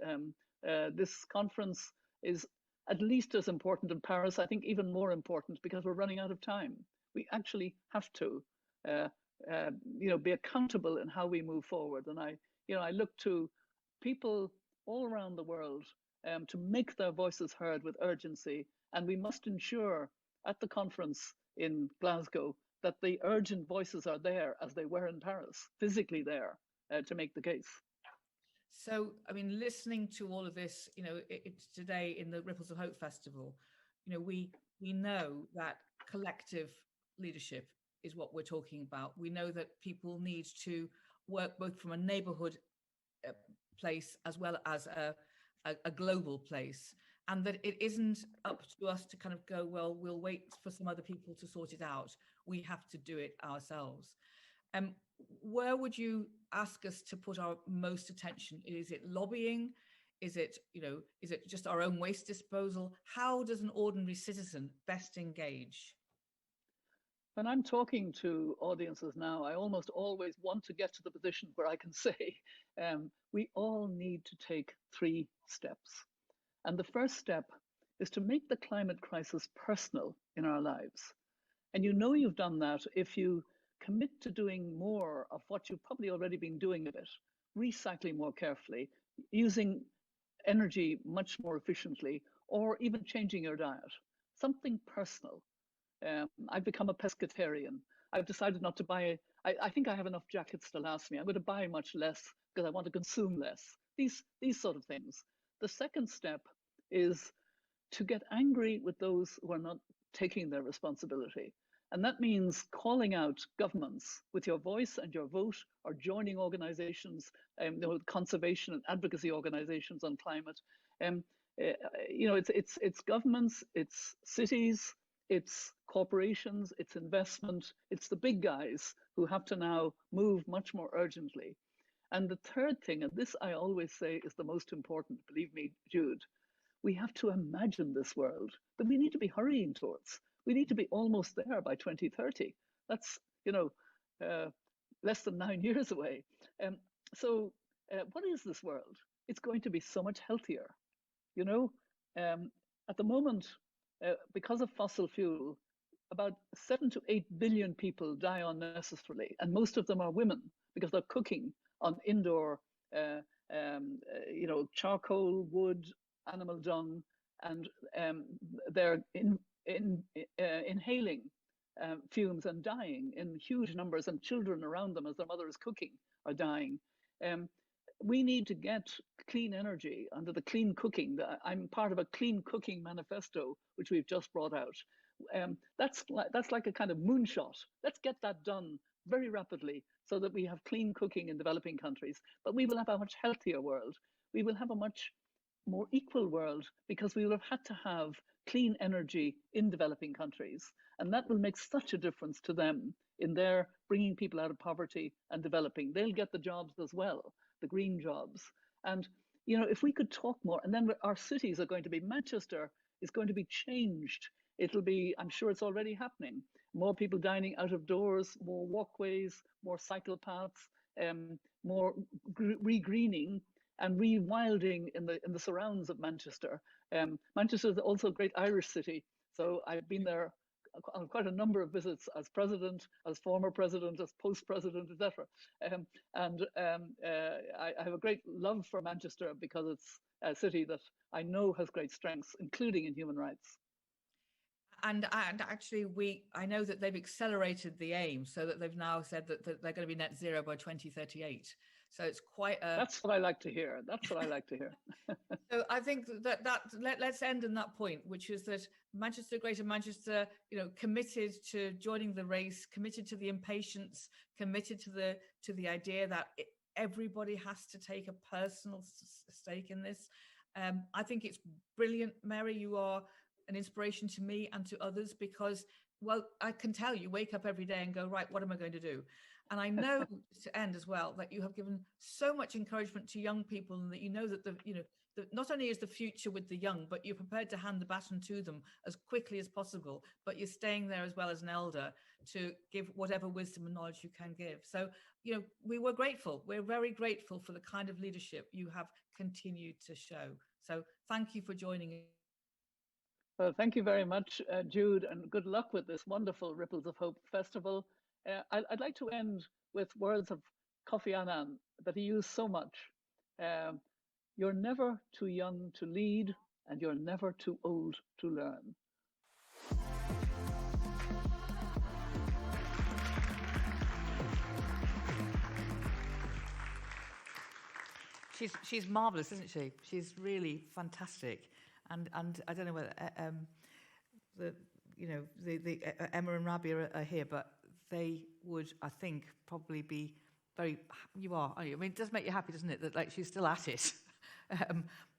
Speaker 6: This conference is at least as important in Paris, I think even more important, because we're running out of time. We actually have to, be accountable in how we move forward. And I look to people all around the world to make their voices heard with urgency. And we must ensure at the conference in Glasgow that the urgent voices are there as they were in Paris, physically there to make the case.
Speaker 1: So, I mean, listening to all of this, it's today in the Ripples of Hope Festival, we know that collective leadership is what we're talking about. We know that people need to work both from a neighborhood place as well as a global place, and that it isn't up to us to kind of go, well, we'll wait for some other people to sort it out. We have to do it ourselves. Where would you ask us to put our most attention? Is it lobbying? Is it just our own waste disposal? How does an ordinary citizen best engage?
Speaker 6: When I'm talking to audiences now, I almost always want to get to the position where I can say, we all need to take 3 steps. And the first step is to make the climate crisis personal in our lives. And you've done that if you commit to doing more of what you've probably already been doing a bit, recycling more carefully, using energy much more efficiently, or even changing your diet. Something personal. I've become a pescatarian. I've decided not to buy I think I have enough jackets to last me. I'm going to buy much less because I want to consume less. These sort of things. The second step is to get angry with those who are not taking their responsibility. And that means calling out governments with your voice and your vote, or joining organizations, conservation and advocacy organizations on climate. It's governments, it's cities, it's corporations, it's investment, it's the big guys who have to now move much more urgently. And the third thing, and this I always say is the most important, believe me, Jude, we have to imagine this world that we need to be hurrying towards. We need to be almost there by 2030. That's, less than 9 years away. What is this world? It's going to be so much healthier. At the moment, because of fossil fuel, about 7 to 8 billion people die unnecessarily, and most of them are women because they're cooking on indoor, charcoal, wood, animal dung, and they're inhaling fumes and dying in huge numbers, and children around them as their mother is cooking are dying. We need to get clean energy under the clean cooking. I'm part of a clean cooking manifesto, which we've just brought out. That's like a kind of moonshot. Let's get that done very rapidly so that we have clean cooking in developing countries. But we will have a much healthier world. We will have a much more equal world because we will have had to have clean energy in developing countries. And that will make such a difference to them in their bringing people out of poverty and developing. They'll get the jobs as well, the green jobs. And, if we could talk more, and then our cities are going to be, Manchester is going to be changed. It'll be, I'm sure it's already happening, more people dining out of doors, more walkways, more cycle paths, more regreening and rewilding in the surrounds of Manchester. Manchester is also a great Irish city. So I've been there on quite a number of visits as president, as former president, as post-president, etc. I have a great love for Manchester because it's a city that I know has great strengths, including in human rights.
Speaker 1: And actually, I know that they've accelerated the aim so that they've now said that they're going to be net zero by 2038. So it's quite a...
Speaker 6: That's what I like to hear. That's what I like to hear.
Speaker 1: So I think let's end on that point, which is that Manchester, Greater Manchester, committed to joining the race, committed to the impatience, committed to the idea that everybody has to take a personal stake in this. I think it's brilliant, Mary. You are an inspiration to me and to others because, well, I can tell you wake up every day and go, right, what am I going to do? And I know to end as well that you have given so much encouragement to young people, and that that not only is the future with the young, but you're prepared to hand the baton to them as quickly as possible, but you're staying there as well as an elder to give whatever wisdom and knowledge you can give. So, we were grateful. We're very grateful for the kind of leadership you have continued to show. So thank you for joining us.
Speaker 6: Well, thank you very much, Jude, and good luck with this wonderful Ripples of Hope festival. I'd like to end with words of Kofi Annan that he used so much. You're never too young to lead, and you're never too old to learn.
Speaker 1: She's marvelous, isn't she? She's really fantastic. And I don't know whether Emma and Rabia are here, but they would, I think, probably be very. You are, aren't you? I mean, it does make you happy, doesn't it? That she's still at it.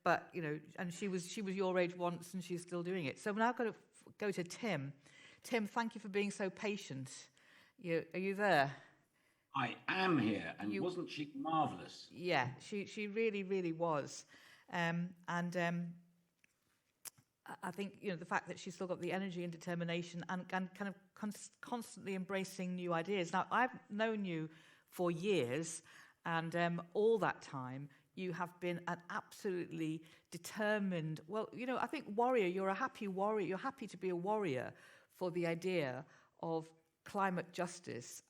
Speaker 1: But and she was your age once, and she's still doing it. So we're now going to go to Tim. Tim, thank you for being so patient. Are you there?
Speaker 7: I am here, and wasn't she marvellous?
Speaker 1: Yeah, she really, really was. I think the fact that she's still got the energy and determination and kind of constantly embracing new ideas. Now, I've known you for years, and all that time you have been an absolutely determined. Well, I think warrior. You're a happy warrior. You're happy to be a warrior for the idea of climate justice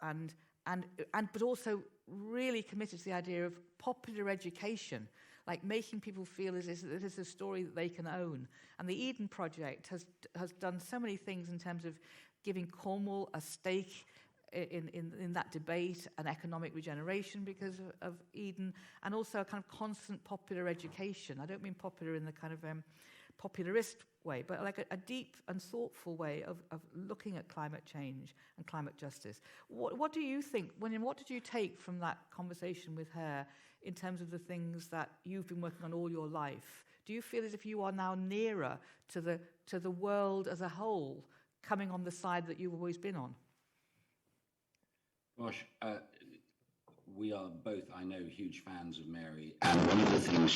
Speaker 1: but also really committed to the idea of popular education. Like making people feel as if it is a story that they can own. And the Eden Project has done so many things in terms of giving Cornwall a stake in that debate, and economic regeneration because of Eden, and also a kind of constant popular education. I don't mean popular in the kind of popularist way, but like a deep and thoughtful way of looking at climate change and climate justice. What do you think, what did you take from that conversation with her in terms of the things that you've been working on all your life? Do you feel as if you are now nearer to the world as a whole, coming on the side that you've always been on?
Speaker 7: Gosh, we are both, I know, huge fans of Mary. And one of the things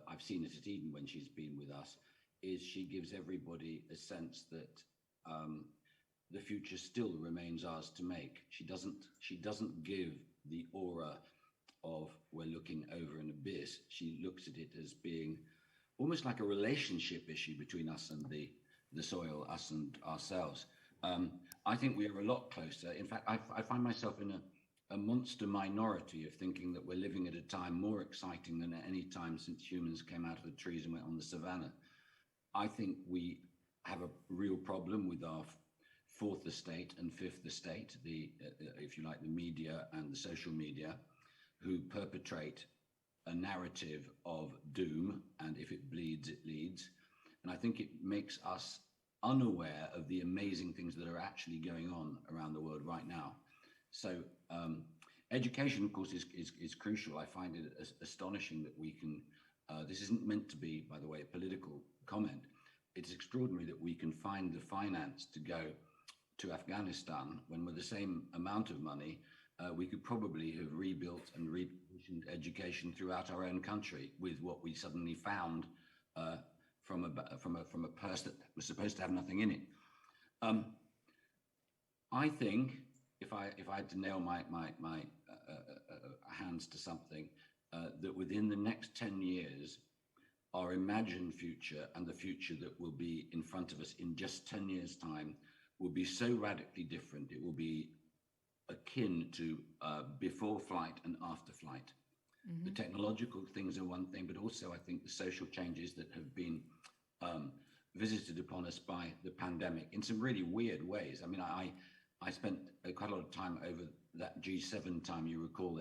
Speaker 7: I've seen it at Eden when she's been with us, is she gives everybody a sense that the future still remains ours to make. She doesn't give the aura of we're looking over an abyss. She looks at it as being almost like a relationship issue between us and the soil, us and ourselves. I think we are a lot closer. In fact, I find myself in a monster minority of thinking that we're living at a time more exciting than at any time since humans came out of the trees and went on the savannah. I think we have a real problem with our fourth estate and fifth estate, if you like, the media and the social media, who perpetrate a narrative of doom, and if it bleeds, it leads. And I think it makes us unaware of the amazing things that are actually going on around the world right now. So education, of course, is crucial. I find it astonishing that we can, this isn't meant to be, by the way, a political comment. It's extraordinary that we can find the finance to go to Afghanistan when with the same amount of money, we could probably have rebuilt and repositioned education throughout our own country with what we suddenly found from a purse that was supposed to have nothing in it. I think if I had to nail my hands to something, that within the next 10 years, our imagined future and the future that will be in front of us in just 10 years' time will be so radically different. It will be akin to before flight and after flight. Mm-hmm. The technological things are one thing, but also I think the social changes that have been visited upon us by the pandemic in some really weird ways. I mean, I spent quite a lot of time over that G7 time. You recall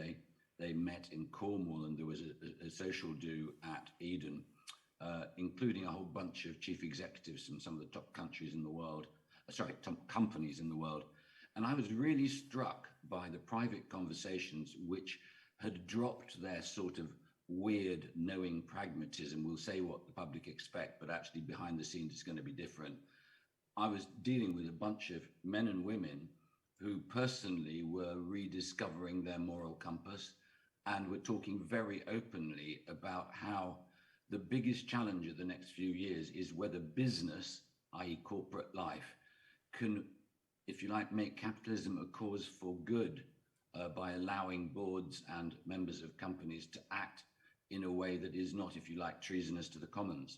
Speaker 7: they met in Cornwall, and there was a social do at Eden, including a whole bunch of chief executives from some of the top countries in the world, top companies in the world. And I was really struck by the private conversations which had dropped their sort of weird knowing pragmatism. We'll say what the public expect, but actually behind the scenes it's going to be different. I was dealing with a bunch of men and women who personally were rediscovering their moral compass and were talking very openly about how the biggest challenge of the next few years is whether business, i.e. corporate life, can, if you like, make capitalism a cause for good by allowing boards and members of companies to act in a way that is not, if you like, treasonous to the commons.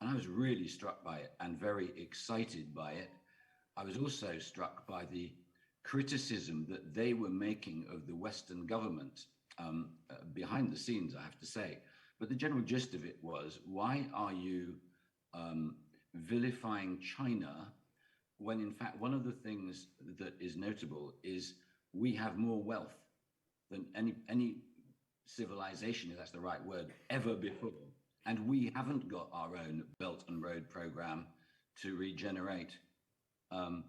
Speaker 7: And I was really struck by it and very excited by it. I was also struck by the criticism that they were making of the Western government behind the scenes, I have to say. But the general gist of it was, why are you vilifying China when in fact one of the things that is notable is we have more wealth than any civilization, if that's the right word, ever before. And we haven't got our own Belt and Road program to regenerate the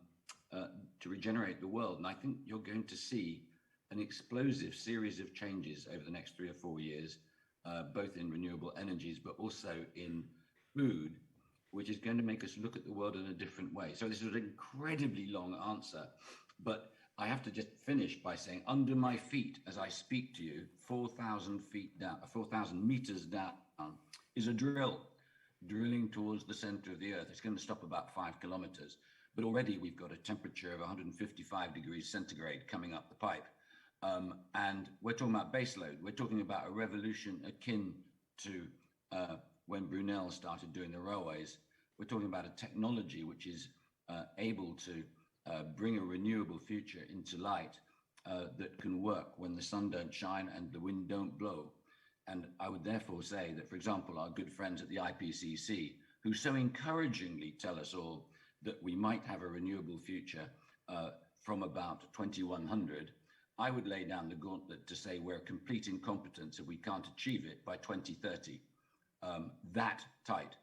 Speaker 7: world. And I think you're going to see an explosive series of changes over the next 3 or 4 years, both in renewable energies, but also in food, which is going to make us look at the world in a different way. So this is an incredibly long answer, but I have to just finish by saying under my feet, as I speak to you, 4,000 feet down, 4,000 meters down is a drilling towards the center of the earth. It's going to stop about 5 kilometers, but already we've got a temperature of 155 degrees centigrade coming up the pipe. And we're talking about baseload. We're talking about a revolution akin to when Brunel started doing the railways. We're talking about a technology which is able to bring a renewable future into light that can work when the sun don't shine and the wind don't blow. And I would therefore say that, for example, our good friends at the IPCC, who so encouragingly tell us all that we might have a renewable future from about 2100, I would lay down the gauntlet to say we're complete incompetence if we can't achieve it by 2030. That tight.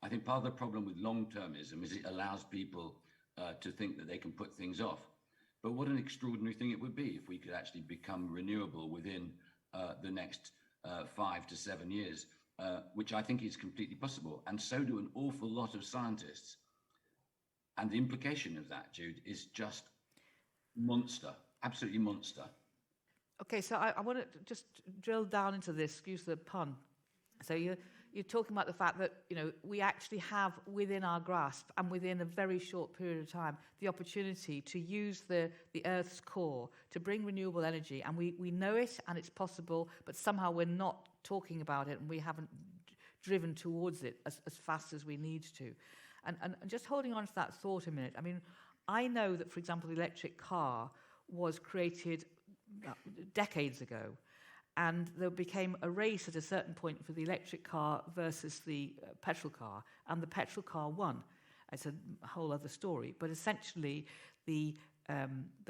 Speaker 7: I think part of the problem with long-termism is it allows people to think that they can put things off. But what an extraordinary thing it would be if we could actually become renewable within the next 5 to 7 years, which I think is completely possible. And so do an awful lot of scientists. And the implication of that, Jude, is just monster, absolutely monster.
Speaker 1: Okay, so I want to just drill down into this, excuse the pun. So you're talking about the fact that, you know, we actually have within our grasp and within a very short period of time the opportunity to use the Earth's core to bring renewable energy, and we know it and it's possible, but somehow we're not talking about it and we haven't driven towards it as fast as we need to. And just holding on to that thought a minute, I mean, I know that, for example, the electric car was created decades ago, and there became a race at a certain point for the electric car versus the petrol car, and the petrol car won. It's a whole other story, but essentially the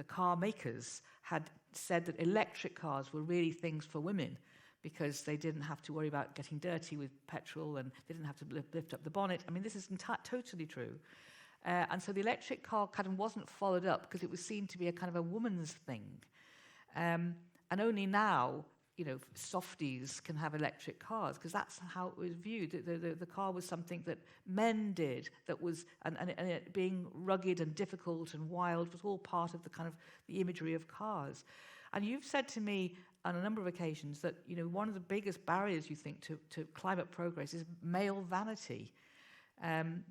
Speaker 1: car makers had said that electric cars were really things for women because they didn't have to worry about getting dirty with petrol and they didn't have to lift up the bonnet. I mean, this is totally true. And so the electric car kind of wasn't followed up because it was seen to be a kind of a woman's thing. And only now, you know, softies can have electric cars because that's how it was viewed. The car was something that men did, that was, and it being rugged and difficult and wild was all part of the kind of the imagery of cars. And you've said to me on a number of occasions that, you know, one of the biggest barriers you think to climate progress is male vanity.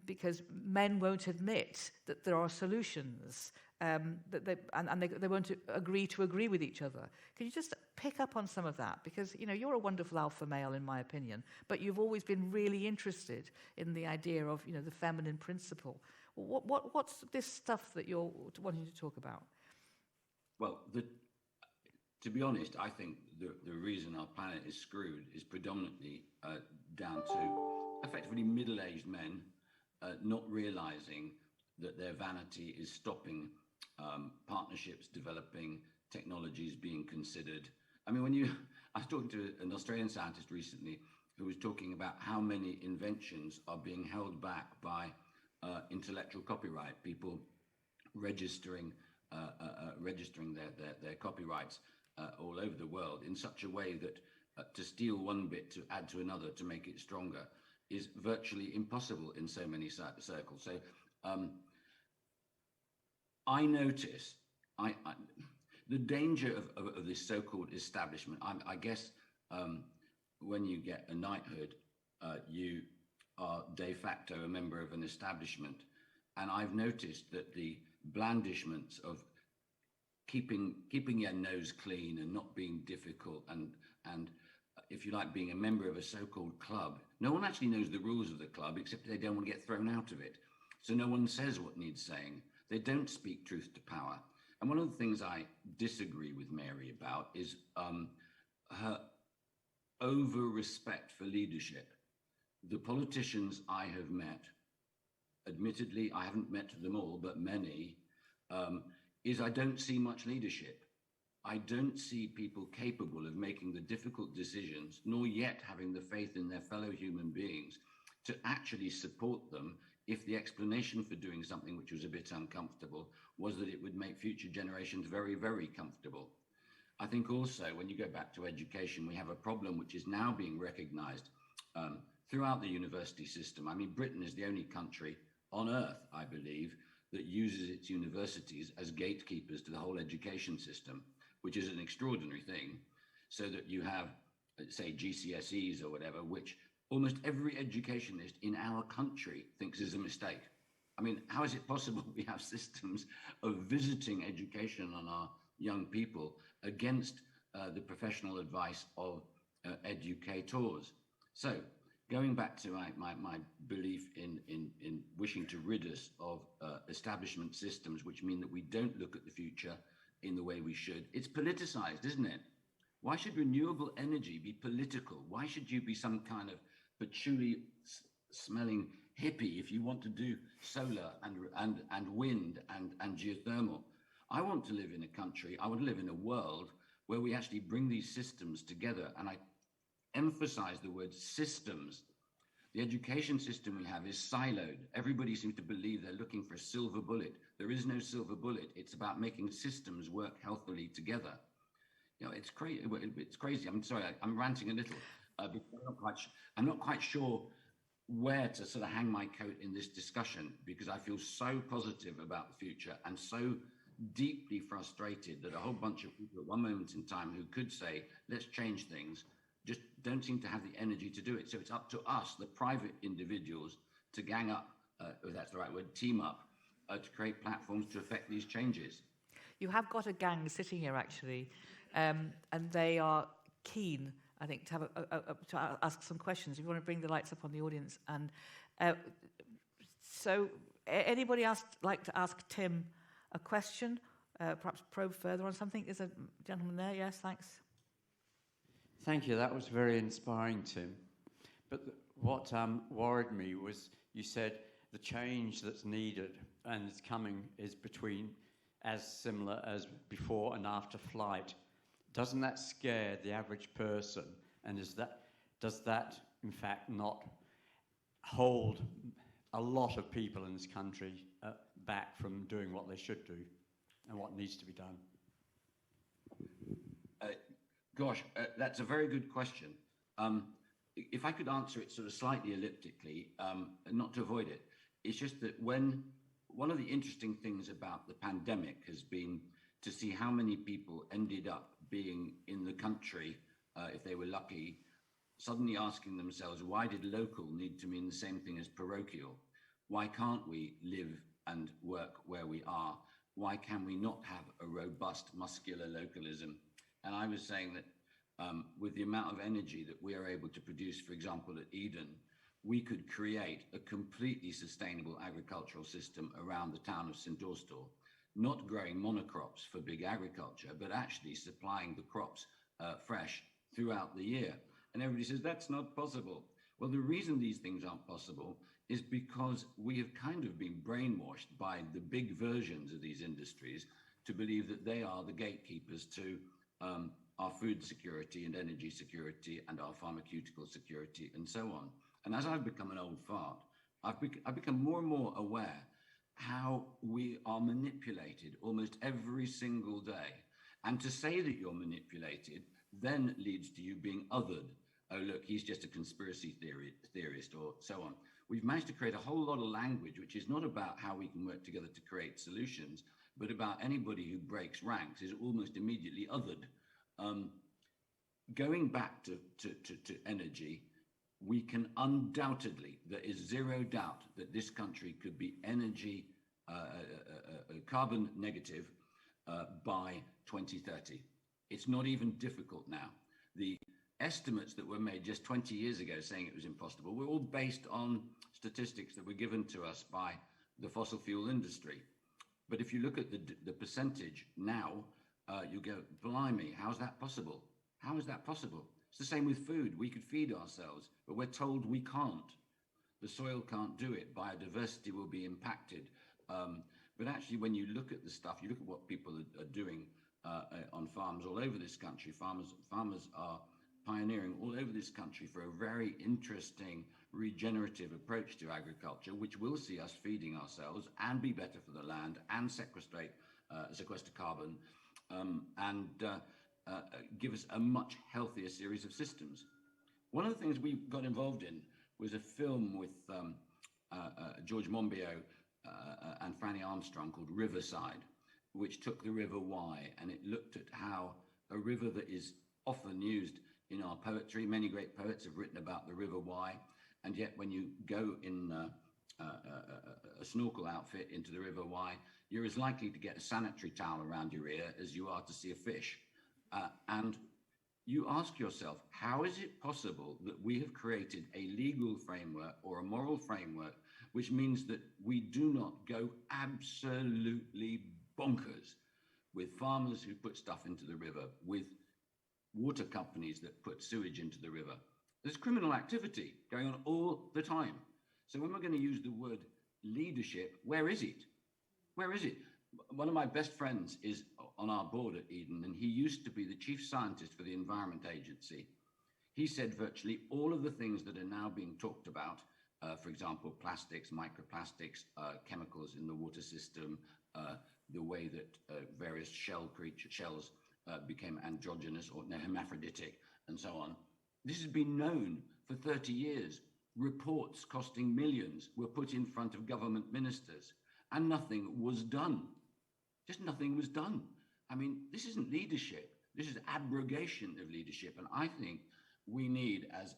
Speaker 1: Because men won't admit that there are solutions, that they won't agree with each other. Can you just pick up on some of that? Because, you know, you're a wonderful alpha male, in my opinion, but you've always been really interested in the idea of, you know, the feminine principle. What's this stuff that you're wanting to talk about?
Speaker 7: Well, to be honest, I think the reason our planet is screwed is predominantly down to effectively middle-aged men not realizing that their vanity is stopping partnerships developing, technologies being considered. I mean, I was talking to an Australian scientist recently who was talking about how many inventions are being held back by intellectual copyright, people registering their copyrights all over the world in such a way that to steal one bit to add to another to make it stronger is virtually impossible in so many circles. So I notice the danger of this so-called establishment. I guess when you get a knighthood, you are de facto a member of an establishment. And I've noticed that the blandishments of keeping your nose clean and not being difficult and if you like, being a member of a so-called club. No one actually knows the rules of the club, except they don't want to get thrown out of it. So no one says what needs saying. They don't speak truth to power. And one of the things I disagree with Mary about is her over-respect for leadership. The politicians I have met, admittedly, I haven't met them all, but many, is I don't see much leadership. I don't see people capable of making the difficult decisions, nor yet having the faith in their fellow human beings to actually support them if the explanation for doing something which was a bit uncomfortable was that it would make future generations very, very comfortable. I think also when you go back to education, we have a problem which is now being recognized throughout the university system. I mean, Britain is the only country on earth, I believe, that uses its universities as gatekeepers to the whole education system, which is an extraordinary thing, so that you have, say, GCSEs or whatever, which almost every educationist in our country thinks is a mistake. I mean, how is it possible we have systems of visiting education on our young people against the professional advice of educators? So going back to my belief in wishing to rid us of establishment systems, which mean that we don't look at the future in the way we should. It's politicized, isn't it? Why should renewable energy be political? Why should you be some kind of patchouli smelling hippie if you want to do solar and wind and geothermal? I want to live in a country, I want to live in a world where we actually bring these systems together. And I emphasize the word systems. The education system we have is siloed. Everybody seems to believe they're looking for a silver bullet. There is no silver bullet. It's about making systems work healthily together. You know, it's crazy. It's crazy. I'm sorry, I'm ranting a little. Because I'm not quite sure where to sort of hang my coat in this discussion, because I feel so positive about the future and so deeply frustrated that a whole bunch of people at one moment in time who could say, let's change things, just don't seem to have the energy to do it. So it's up to us, the private individuals, to gang up, if that's the right word, team up, to create platforms to affect these changes.
Speaker 1: You have got a gang sitting here, actually, and they are keen, I think, to have to ask some questions. If you want to bring the lights up on the audience. And so anybody else like to ask Tim a question, perhaps probe further on something? Is a gentleman there? Yes, thanks.
Speaker 8: Thank you. That was very inspiring, Tim. But what worried me was you said the change that's needed and is coming is between as similar as before and after flight. Doesn't that scare the average person? And does that, in fact, not hold a lot of people in this country back from doing what they should do and what needs to be done?
Speaker 7: That's a very good question. If I could answer it sort of slightly elliptically, not to avoid it, it's just that one of the interesting things about the pandemic has been to see how many people ended up being in the country, if they were lucky, suddenly asking themselves, why did local need to mean the same thing as parochial? Why can't we live and work where we are? Why can we not have a robust muscular localism? And I was saying that with the amount of energy that we are able to produce, for example, at Eden, we could create a completely sustainable agricultural system around the town of St. Austell, not growing monocrops for big agriculture, but actually supplying the crops fresh throughout the year. And everybody says, that's not possible. Well, the reason these things aren't possible is because we have kind of been brainwashed by the big versions of these industries to believe that they are the gatekeepers to our food security and energy security and our pharmaceutical security and so on. And as I've become an old fart, I've become more and more aware how we are manipulated almost every single day. And to say that you're manipulated then leads to you being othered. Oh, look, he's just a conspiracy theorist or so on. We've managed to create a whole lot of language which is not about how we can work together to create solutions, but about anybody who breaks ranks is almost immediately othered. Going back to energy, we can undoubtedly, there is zero doubt that this country could be energy carbon negative by 2030. It's not even difficult now. The estimates that were made just 20 years ago saying it was impossible were all based on statistics that were given to us by the fossil fuel industry. But if you look at the percentage now, you go, blimey, how's that possible? How is that possible? It's the same with food. We could feed ourselves, but we're told we can't. The soil can't do it. Biodiversity will be impacted. But actually, when you look at the stuff, you look at what people are doing on farms all over this country. Farmers are pioneering all over this country for a very interesting regenerative approach to agriculture, which will see us feeding ourselves and be better for the land and sequester carbon and give us a much healthier series of systems. One of the things we got involved in was a film with George Monbiot and Franny Armstrong called Riverside, which took the River Wye, and it looked at how a river that is often used in our poetry, many great poets have written about the River Wye, and yet when you go in a snorkel outfit into the River Wye, you're as likely to get a sanitary towel around your ear as you are to see a fish. And you ask yourself, how is it possible that we have created a legal framework or a moral framework which means that we do not go absolutely bonkers with farmers who put stuff into the river, with water companies that put sewage into the river? There's criminal activity going on all the time. So when we're going to use the word leadership, where is it? Where is it? one of my best friends is on our board at Eden, and he used to be the chief scientist for the Environment Agency. He said virtually all of the things that are now being talked about, for example, plastics, microplastics, chemicals in the water system, the way that various shells became androgynous or hermaphroditic, and so on. This has been known for 30 years. Reports costing millions were put in front of government ministers, and nothing was done. Just nothing was done. I mean, this isn't leadership. This is abrogation of leadership. And I think we need, as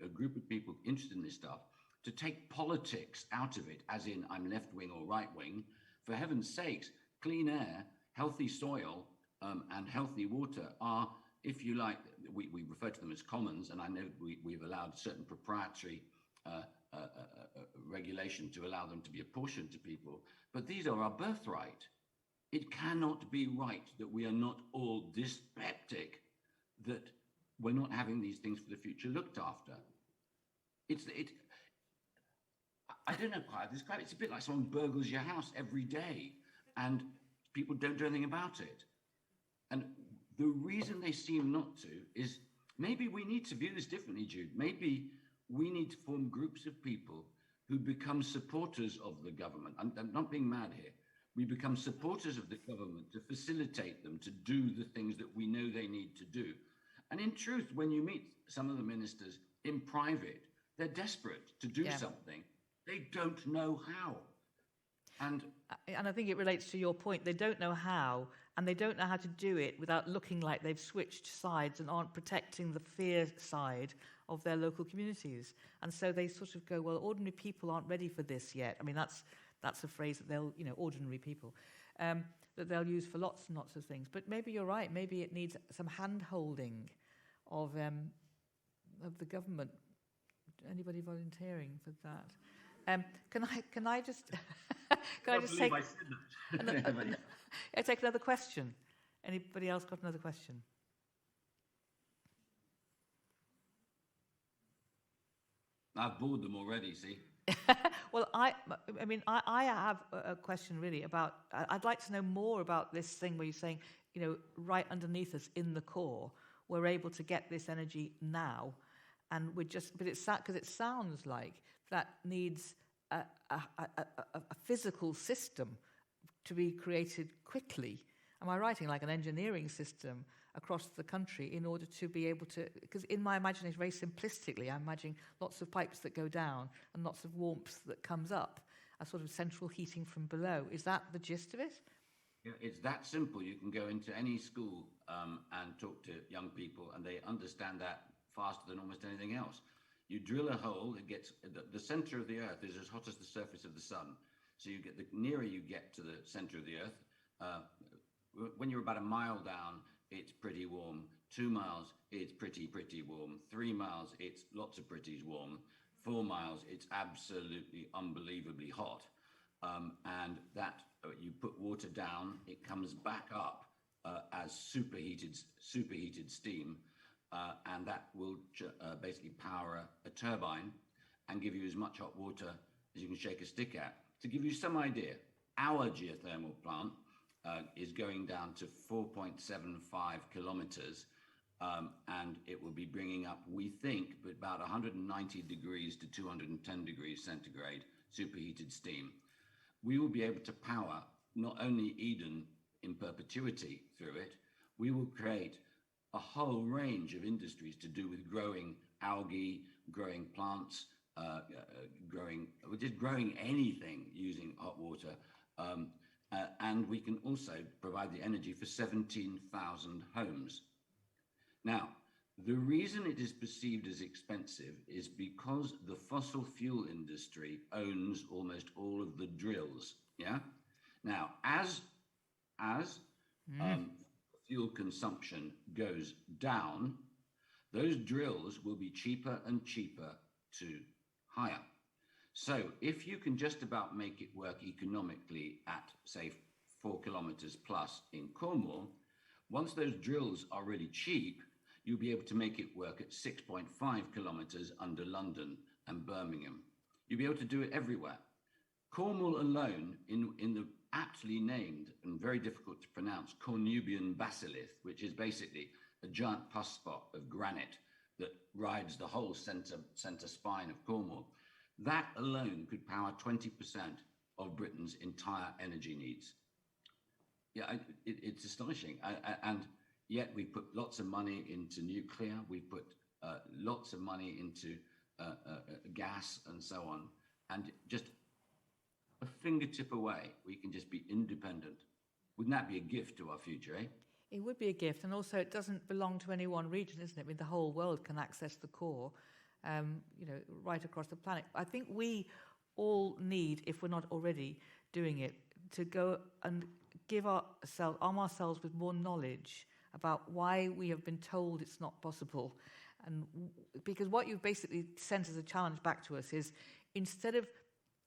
Speaker 7: a group of people interested in this stuff, to take politics out of it, as in I'm left wing or right wing. For heaven's sakes, clean air, healthy soil, and healthy water are, if you like, we refer to them as commons, and I know we've allowed certain proprietary regulation to allow them to be apportioned to people, but these are our birthright. It cannot be right that we are not all dyspeptic, that we're not having these things for the future looked after. I don't know how to describe it. It's a bit like someone burgles your house every day and people don't do anything about it. And the reason they seem not to is maybe we need to view this differently, Jude. Maybe we need to form groups of people who become supporters of the government. I'm not being mad here. We become supporters of the government to facilitate them to do the things that we know they need to do. And in truth, when you meet some of the ministers in private, they're desperate to do something. They don't know how. And
Speaker 1: I think it relates to your point. They don't know how, and they don't know how to do it without looking like they've switched sides and aren't protecting the fear side of their local communities. And so they sort of go, well, ordinary people aren't ready for this yet. I mean, that's a phrase that they'll, ordinary people, that they'll use for lots and lots of things. But maybe you're right. Maybe it needs some hand-holding of the government. Anybody volunteering for that? Can I just can I just take I take another question? Anybody else got another question?
Speaker 7: I've bored them already, see?
Speaker 1: Well, I have a question really about, I'd like to know more about this thing where you're saying, right underneath us in the core, we're able to get this energy now, and but it's sad because it sounds like that needs a physical system to be created quickly. Am I writing like an engineering system across the country in order to be able to, because in my imagination, very simplistically, I'm imagining lots of pipes that go down and lots of warmth that comes up, a sort of central heating from below. Is that the gist of it?
Speaker 7: Yeah, it's that simple. You can go into any school and talk to young people, and they understand that faster than almost anything else. You drill a hole, it gets, the center of the earth is as hot as the surface of the sun. So you get, the nearer you get to the center of the earth, when you're about a mile down, it's pretty warm. 2 miles, it's pretty warm. 3 miles, it's lots of pretties warm. 4 miles, it's absolutely unbelievably hot. And that, you put water down, it comes back up as superheated steam. And that will basically power a turbine and give you as much hot water as you can shake a stick at. To give you some idea, our geothermal plant is going down to 4.75 kilometers, and it will be bringing up, we think, about 190 degrees to 210 degrees centigrade superheated steam. We will be able to power not only Eden in perpetuity through it, we will create a whole range of industries to do with growing algae, growing plants, growing anything using hot water. And we can also provide the energy for 17,000 homes. Now, the reason it is perceived as expensive is because the fossil fuel industry owns almost all of the drills. Yeah. Now, as fuel consumption goes down, those drills will be cheaper and cheaper to hire. So if you can just about make it work economically at, say, 4 kilometers plus in Cornwall, once those drills are really cheap, you'll be able to make it work at 6.5 kilometers under London and Birmingham. You'll be able to do it everywhere. Cornwall alone, in the aptly named and very difficult to pronounce Cornubian Basilith, which is basically a giant pus spot of granite that rides the whole centre spine of Cornwall, that alone could power 20% of Britain's entire energy needs. Yeah, it's astonishing. And yet we put lots of money into nuclear, we put lots of money into gas and so on. And just a fingertip away, we can just be independent. Wouldn't that be a gift to our future, eh?
Speaker 1: It would be a gift, and also it doesn't belong to any one region, isn't it? I mean, the whole world can access the core, right across the planet. I think we all need, if we're not already doing it, to go and arm ourselves with more knowledge about why we have been told it's not possible. And because what you've basically sent as a challenge back to us is, instead of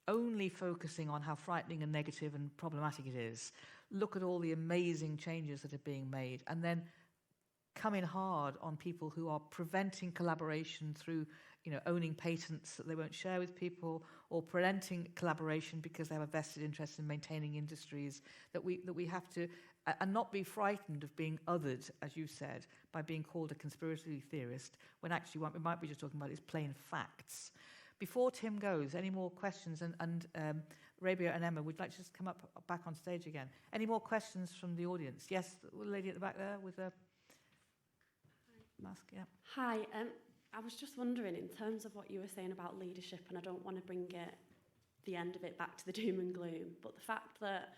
Speaker 1: only focusing on how frightening and negative and problematic it is, look at all the amazing changes that are being made, and then come in hard on people who are preventing collaboration through, owning patents that they won't share with people, or preventing collaboration because they have a vested interest in maintaining industries that we have to, and not be frightened of being othered, as you said, by being called a conspiracy theorist, when actually what we might be just talking about is plain facts. Before Tim goes, any more questions? And Rabia and Emma, would you like to just come back on stage again? Any more questions from the audience? Yes, the lady at the back there with the mask. Yeah.
Speaker 9: Hi. I was just wondering, in terms of what you were saying about leadership, and I don't want to bring the end of it back to the doom and gloom, but the fact that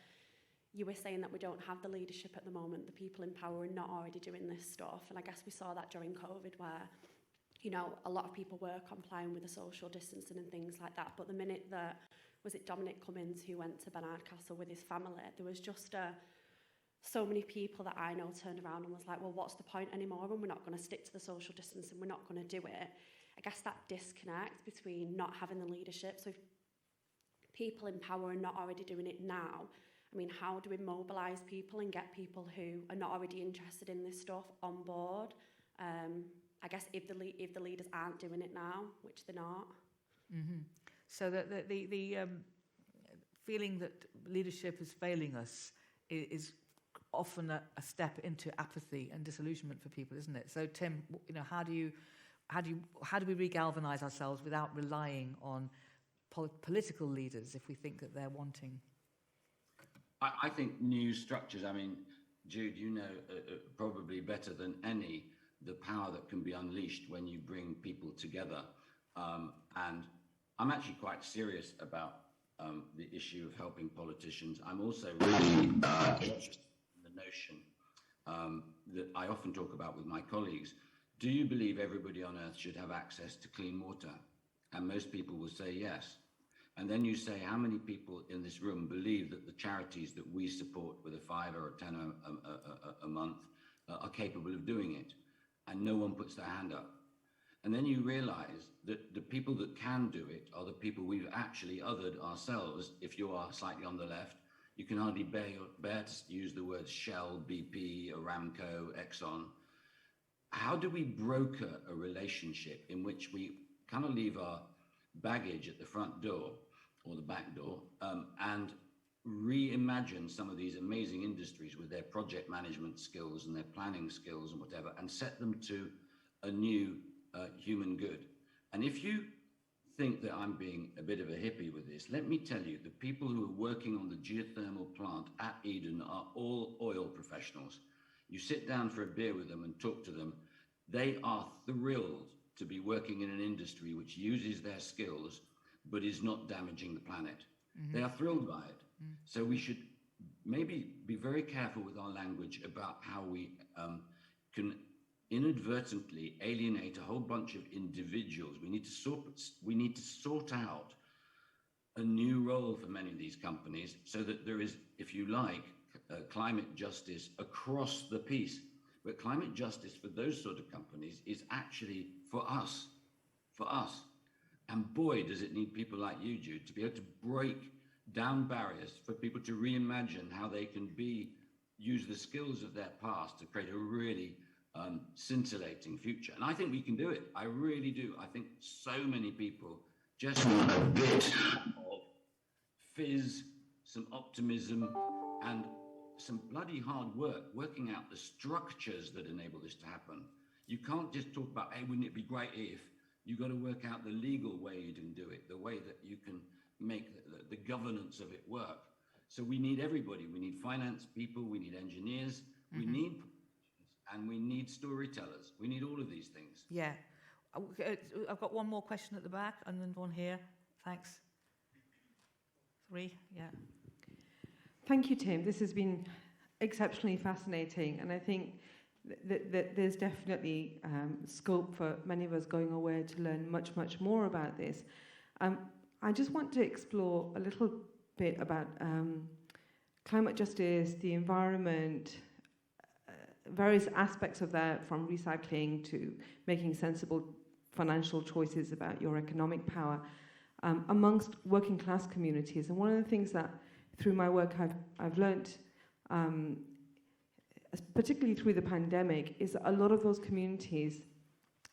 Speaker 9: you were saying that we don't have the leadership at the moment, the people in power are not already doing this stuff, and I guess we saw that during COVID, where a lot of people were complying with the social distancing and things like that. But the minute that, was it Dominic Cummings who went to Barnard Castle with his family, there was just so many people that I know turned around and was like, well, what's the point anymore? And we're not going to stick to the social distancing, we're not going to do it. I guess that disconnect between not having the leadership. So if people in power are not already doing it now, I mean, how do we mobilise people and get people who are not already interested in this stuff on board? I guess if the leaders aren't doing it now, which they're not.
Speaker 1: Mm-hmm. So the feeling that leadership is failing us is often a step into apathy and disillusionment for people, isn't it? So Tim, how do we regalvanize ourselves without relying on political leaders if we think that they're wanting?
Speaker 7: I think new structures. I mean, Jude, probably better than any, the power that can be unleashed when you bring people together. And I'm actually quite serious about the issue of helping politicians. I'm also really interested in the notion that I often talk about with my colleagues. Do you believe everybody on earth should have access to clean water? And most people will say yes. And then you say, how many people in this room believe that the charities that we support with a £5 or a £10 a month are capable of doing it? And no one puts their hand up. And then you realize that the people that can do it are the people we've actually othered ourselves. If you are slightly on the left, you can hardly bear to use the words Shell, BP, Aramco, Exxon. How do we broker a relationship in which we kind of leave our baggage at the front door or the back door and reimagine some of these amazing industries with their project management skills and their planning skills and whatever, and set them to a new human good? And if you think that I'm being a bit of a hippie with this, let me tell you, the people who are working on the geothermal plant at Eden are all oil professionals. You sit down for a beer with them and talk to them, they are thrilled to be working in an industry which uses their skills but is not damaging the planet. Mm-hmm. They are thrilled by it. Mm. So we should maybe be very careful with our language about how we can inadvertently alienate a whole bunch of individuals. We need to sort out a new role for many of these companies so that there is, if you like, climate justice across the piece. But climate justice for those sort of companies is actually for us. And boy, does it need people like you, Jude, to be able to break down barriers for people to reimagine how they can use the skills of their past to create a really scintillating future. And I think we can do it. I really do. I think so many people just want a bit of fizz, some optimism, and some bloody hard work, working out the structures that enable this to happen. You can't just talk about, hey, wouldn't it be great if? You've got to work out the legal way you can do it, the way that you can make the governance of it work. So we need everybody. We need finance people, we need engineers, we need, and we need storytellers. We need all of these things.
Speaker 1: Yeah. I've got one more question at the back and then one here. Thanks. 3, yeah.
Speaker 10: Thank you, Tim. This has been exceptionally fascinating, and I think that there's definitely scope for many of us going away to learn much, much more about this. I just want to explore a little bit about climate justice, the environment, various aspects of that, from recycling to making sensible financial choices about your economic power amongst working class communities. And one of the things that through my work I've learnt, particularly through the pandemic, is a lot of those communities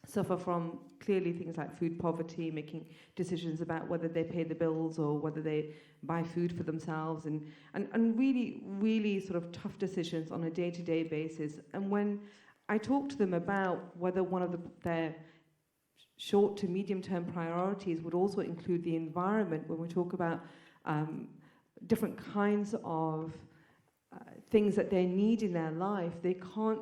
Speaker 10: suffer from clearly things like food poverty, making decisions about whether they pay the bills or whether they buy food for themselves, and really, really sort of tough decisions on a day-to-day basis. And when I talk to them about whether one of their short to medium-term priorities would also include the environment, when we talk about different kinds of things that they need in their life, they can't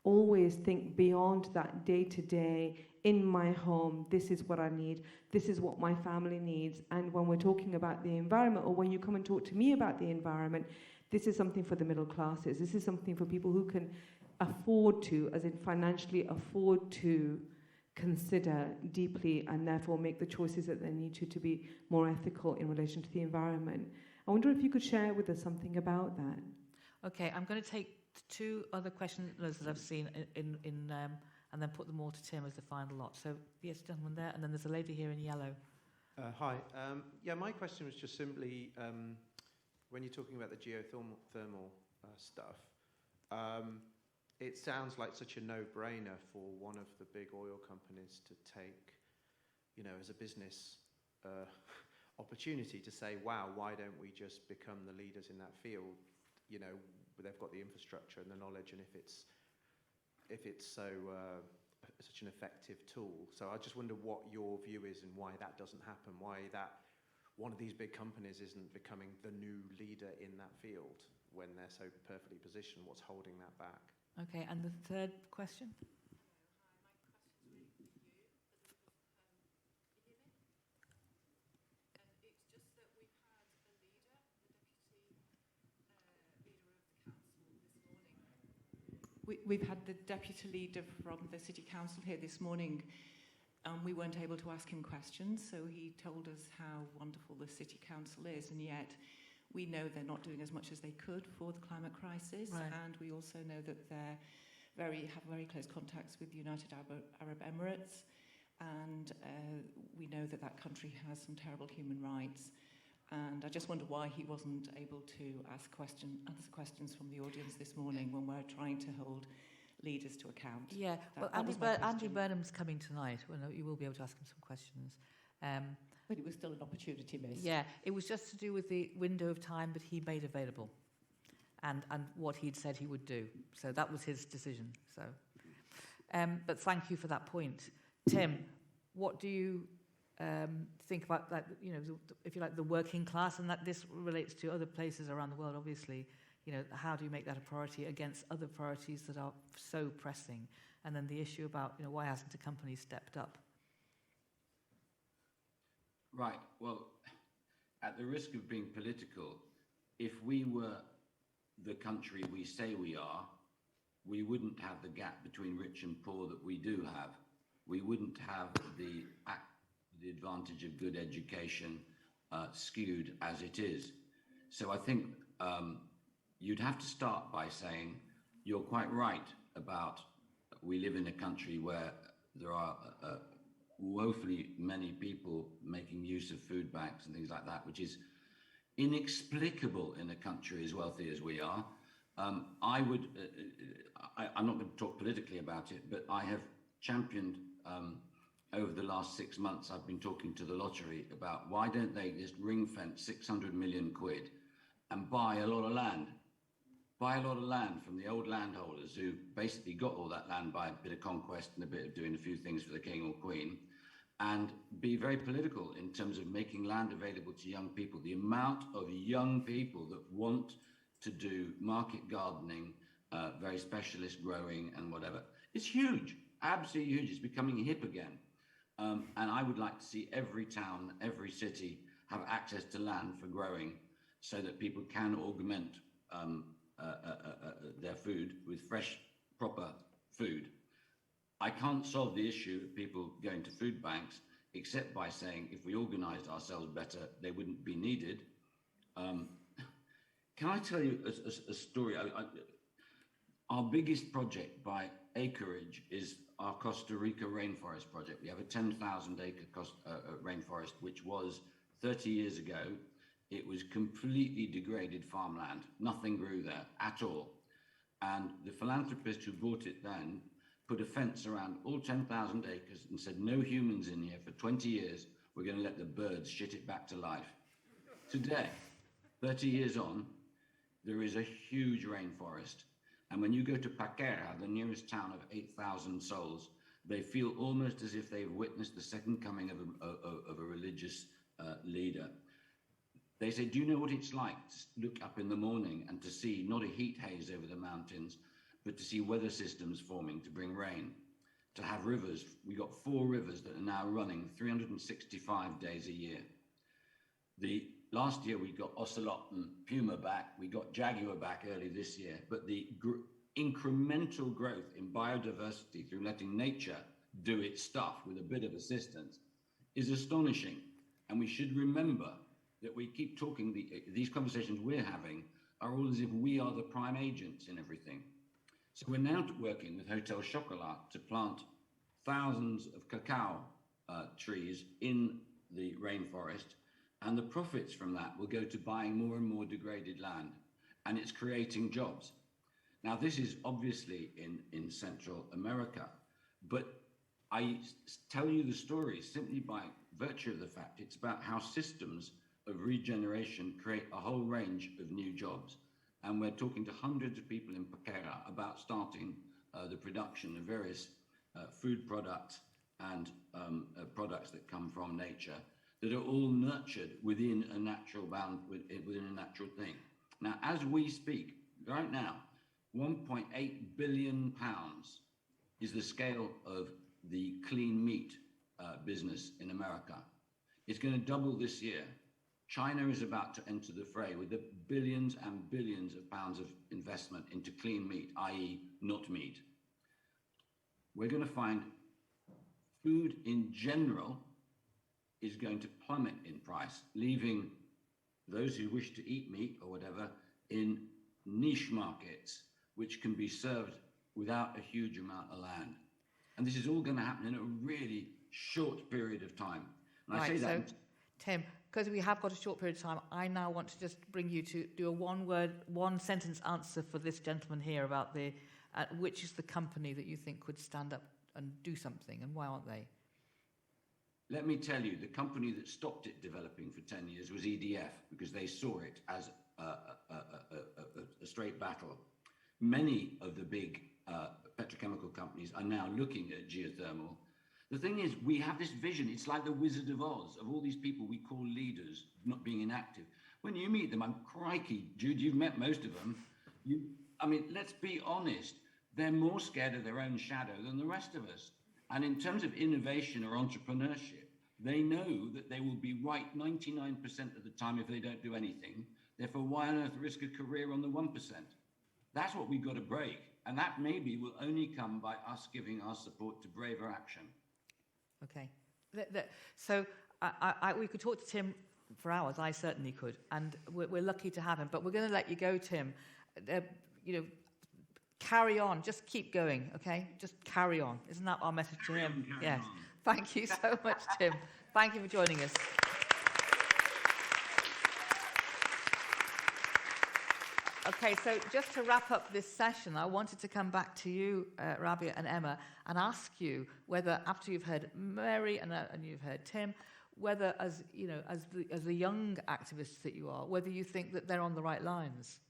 Speaker 10: always think beyond that day-to-day, in my home, this is what I need, this is what my family needs. And when we're talking about the environment, or when you come and talk to me about the environment, this is something for the middle classes. This is something for people who can afford to, as in financially afford to, consider deeply and therefore make the choices that they need to be more ethical in relation to the environment. I wonder if you could share with us something about that.
Speaker 1: Okay, I'm going to take 2 other questions that I've seen and then put them all to Tim as the final lot. So, yes, gentleman there, and then there's a lady here in yellow.
Speaker 11: Hi. Yeah, my question was just simply, when you're talking about the geothermal stuff, it sounds like such a no-brainer for one of the big oil companies to take, as a business opportunity to say, wow, why don't we just become the leaders in that field? They've got the infrastructure and the knowledge, and if it's such an effective tool. So I just wonder what your view is and why that doesn't happen, why that one of these big companies isn't becoming the new leader in that field when they're so perfectly positioned. What's holding that back?
Speaker 1: Okay, and the third question?
Speaker 12: We've had the deputy leader from the City Council here this morning. We weren't able to ask him questions, so he told us how wonderful the City Council is, and yet we know they're not doing as much as they could for the climate crisis,
Speaker 1: right.
Speaker 12: And we also know that they have very close contacts with the United Arab Emirates, and we know that that country has some terrible human rights. And I just wonder why he wasn't able to answer questions from the audience this morning when we're trying to hold leaders to account.
Speaker 1: Yeah, well, Andy Burnham's coming tonight. Well, no, you will be able to ask him some questions.
Speaker 12: But it was still an opportunity missed.
Speaker 1: Yeah, it was just to do with the window of time that he made available and what he'd said he would do. So that was his decision. So, but thank you for that point. Tim, what do you think about that, if you like, the working class, and that this relates to other places around the world, obviously, how do you make that a priority against other priorities that are so pressing? And then the issue about, why hasn't a company stepped up?
Speaker 7: Right, well, at the risk of being political, if we were the country we say we are, we wouldn't have the gap between rich and poor that we do have. We wouldn't have the advantage of good education skewed as it is. So I think you'd have to start by saying you're quite right about we live in a country where there are woefully many people making use of food banks and things like that, which is inexplicable in a country as wealthy as we are. I'm not going to talk politically about it, but I have championed over the last 6 months, I've been talking to the lottery about why don't they just ring fence 600 million quid and buy a lot of land? Buy a lot of land from the old landholders who basically got all that land by a bit of conquest and a bit of doing a few things for the king or queen, and be very political in terms of making land available to young people. The amount of young people that want to do market gardening, very specialist growing and whatever, it's huge, absolutely huge. It's becoming hip again. And I would like to see every town, every city have access to land for growing so that people can augment their food with fresh, proper food. I can't solve the issue of people going to food banks except by saying if we organised ourselves better, they wouldn't be needed. Can I tell you a story? Our biggest project by acreage is our Costa Rica rainforest project. We have a 10,000 acre rainforest, which was 30 years ago. It was completely degraded farmland. Nothing grew there at all. And the philanthropist who bought it then put a fence around all 10,000 acres and said, no humans in here for 20 years. We're going to let the birds shit it back to life. Today, 30 years on, there is a huge rainforest. And when you go to Paquera, the nearest town of 8,000 souls, they feel almost as if they've witnessed the second coming of a religious leader. They say, do you know what it's like to look up in the morning and to see not a heat haze over the mountains, but to see weather systems forming to bring rain, to have rivers? We got 4 rivers that are now running 365 days a year. Last year we got ocelot and puma back, we got jaguar back early this year, but the incremental growth in biodiversity through letting nature do its stuff with a bit of assistance is astonishing. And we should remember that we keep talking, these conversations we're having are all as if we are the prime agents in everything. So we're now working with Hotel Chocolat to plant thousands of cacao trees in the rainforest, and the profits from that will go to buying more and more degraded land, and it's creating jobs. Now, this is obviously in Central America, but I tell you the story simply by virtue of the fact it's about how systems of regeneration create a whole range of new jobs. And we're talking to hundreds of people in Paquera about starting the production of various food products and products that come from nature that are all nurtured within a natural within a natural thing. Now, as we speak, right now, 1.8 billion pounds is the scale of the clean meat business in America. It's going to double this year. China is about to enter the fray with the billions and billions of pounds of investment into clean meat, i.e. not meat. We're going to find food in general is going to plummet in price, leaving those who wish to eat meat or whatever in niche markets, which can be served without a huge amount of land. And this is all going to happen in a really short period of time. And
Speaker 1: right,
Speaker 7: I say that.
Speaker 1: So, Tim, because we have got a short period of time, I now want to just bring you to do a one-sentence answer for this gentleman here about which is the company that you think could stand up and do something, and why aren't they?
Speaker 7: Let me tell you, the company that stopped it developing for 10 years was EDF, because they saw it as a straight battle. Many of the big petrochemical companies are now looking at geothermal. The thing is, we have this vision. It's like the Wizard of Oz, of all these people we call leaders not being inactive. When you meet them, I'm crikey, Jude, you've met most of them. I mean, let's be honest. They're more scared of their own shadow than the rest of us. And in terms of innovation or entrepreneurship, they know that they will be right 99% of the time if they don't do anything. Therefore, why on earth risk a career on the 1%? That's what we've got to break. And that maybe will only come by us giving our support to braver action.
Speaker 1: Okay. So we could talk to Tim for hours. I certainly could. And we're lucky to have him. But we're going to let you go, Tim. Carry on. Just keep going, okay? Just carry on. Isn't that our message to him? Yes. Thank you so much, Tim. Thank you for joining us. Okay, so just to wrap up this session, I wanted to come back to you, Rabia and Emma, and ask you whether, after you've heard Mary and you've heard Tim, whether, as the young activists that you are, whether you think that they're on the right lines.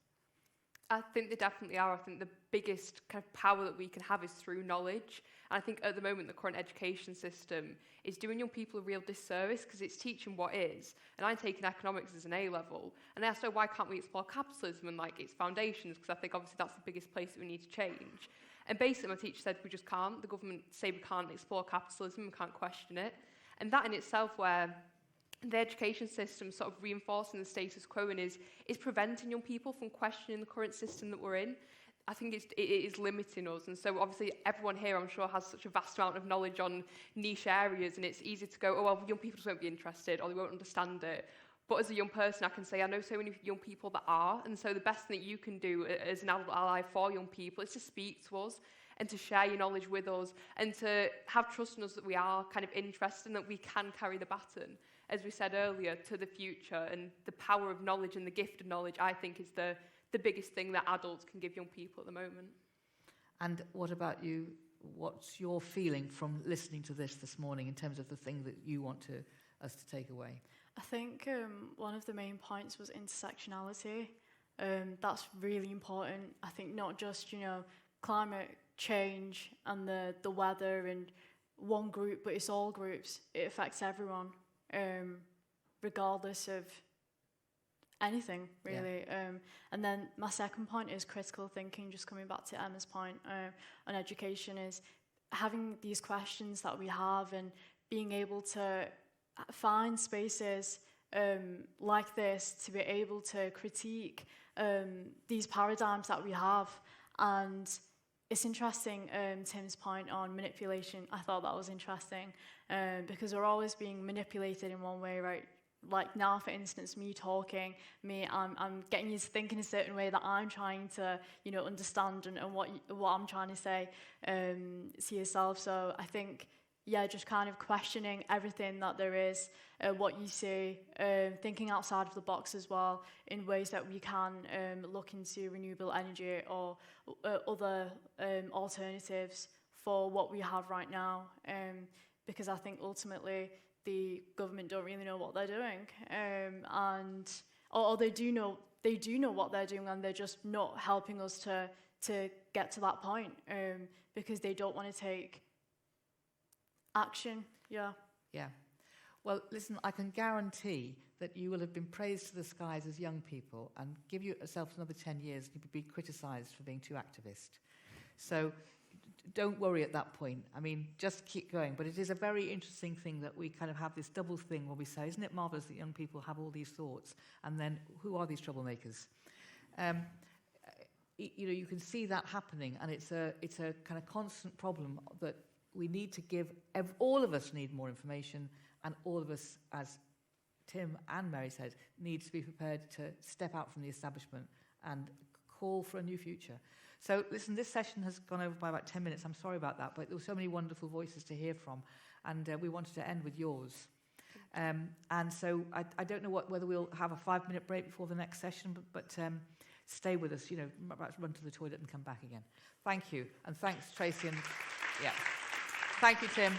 Speaker 5: I think they definitely are. I think the biggest kind of power that we can have is through knowledge. And I think at the moment the current education system is doing young people a real disservice because it's teaching what is. And I'm taking economics as an A-level. And they ask, so why can't we explore capitalism and like its foundations? Because I think obviously that's the biggest place that we need to change. And basically my teacher said we just can't. The government say we can't explore capitalism, we can't question it. And that in itself, where the education system sort of reinforcing the status quo and is preventing young people from questioning the current system that we're in, I think it is limiting us. And so obviously everyone here, I'm sure, has such a vast amount of knowledge on niche areas, and it's easy to go, oh, well, young people just won't be interested or they won't understand it. But as a young person, I can say I know so many young people that are, and so the best thing that you can do as an adult ally for young people is to speak to us and to share your knowledge with us and to have trust in us that we are kind of interested and that we can carry the baton, as we said earlier, to the future. And the power of knowledge and the gift of knowledge, I think, is the biggest thing that adults can give young people at the moment.
Speaker 1: And what about you? What's your feeling from listening to this morning in terms of the thing that you want us to take away?
Speaker 4: I think one of the main points was intersectionality. That's really important. I think not just, climate change and the weather and one group, but it's all groups. It affects everyone, regardless of anything, really. Yeah. And then my second point is critical thinking, just coming back to Emma's point on education, is having these questions that we have and being able to find spaces like this to be able to critique these paradigms that we have. And it's interesting, Tim's point on manipulation. I thought that was interesting because we're always being manipulated in one way, right? Like now, for instance, me talking, I'm getting you to think in a certain way that I'm trying to, understand and what I'm trying to say to yourself. So I think, just kind of questioning everything that there is, what you say, thinking outside of the box as well in ways that we can look into renewable energy or other alternatives for what we have right now. Because I think ultimately the government don't really know what they're doing, or they do know what they're doing, and they're just not helping us to get to that point because they don't want to take action. Yeah.
Speaker 1: Well, listen, I can guarantee that you will have been praised to the skies as young people, and give yourself another 10 years and you'll be criticised for being too activist. So don't worry at that point. I mean, just keep going. But it is a very interesting thing that we kind of have this double thing where we say, isn't it marvellous that young people have all these thoughts? And then who are these troublemakers? You can see that happening, and it's a kind of constant problem that we need to give. All of us need more information, and all of us, as Tim and Mary said, needs to be prepared to step out from the establishment and call for a new future. So listen, this session has gone over by about 10 minutes. I'm sorry about that, but there were so many wonderful voices to hear from, and we wanted to end with yours. And so I don't know whether we'll have a 5-minute break before the next session, but stay with us, perhaps run to the toilet and come back again. Thank you, and thanks, Tracy. And thank you, Tim.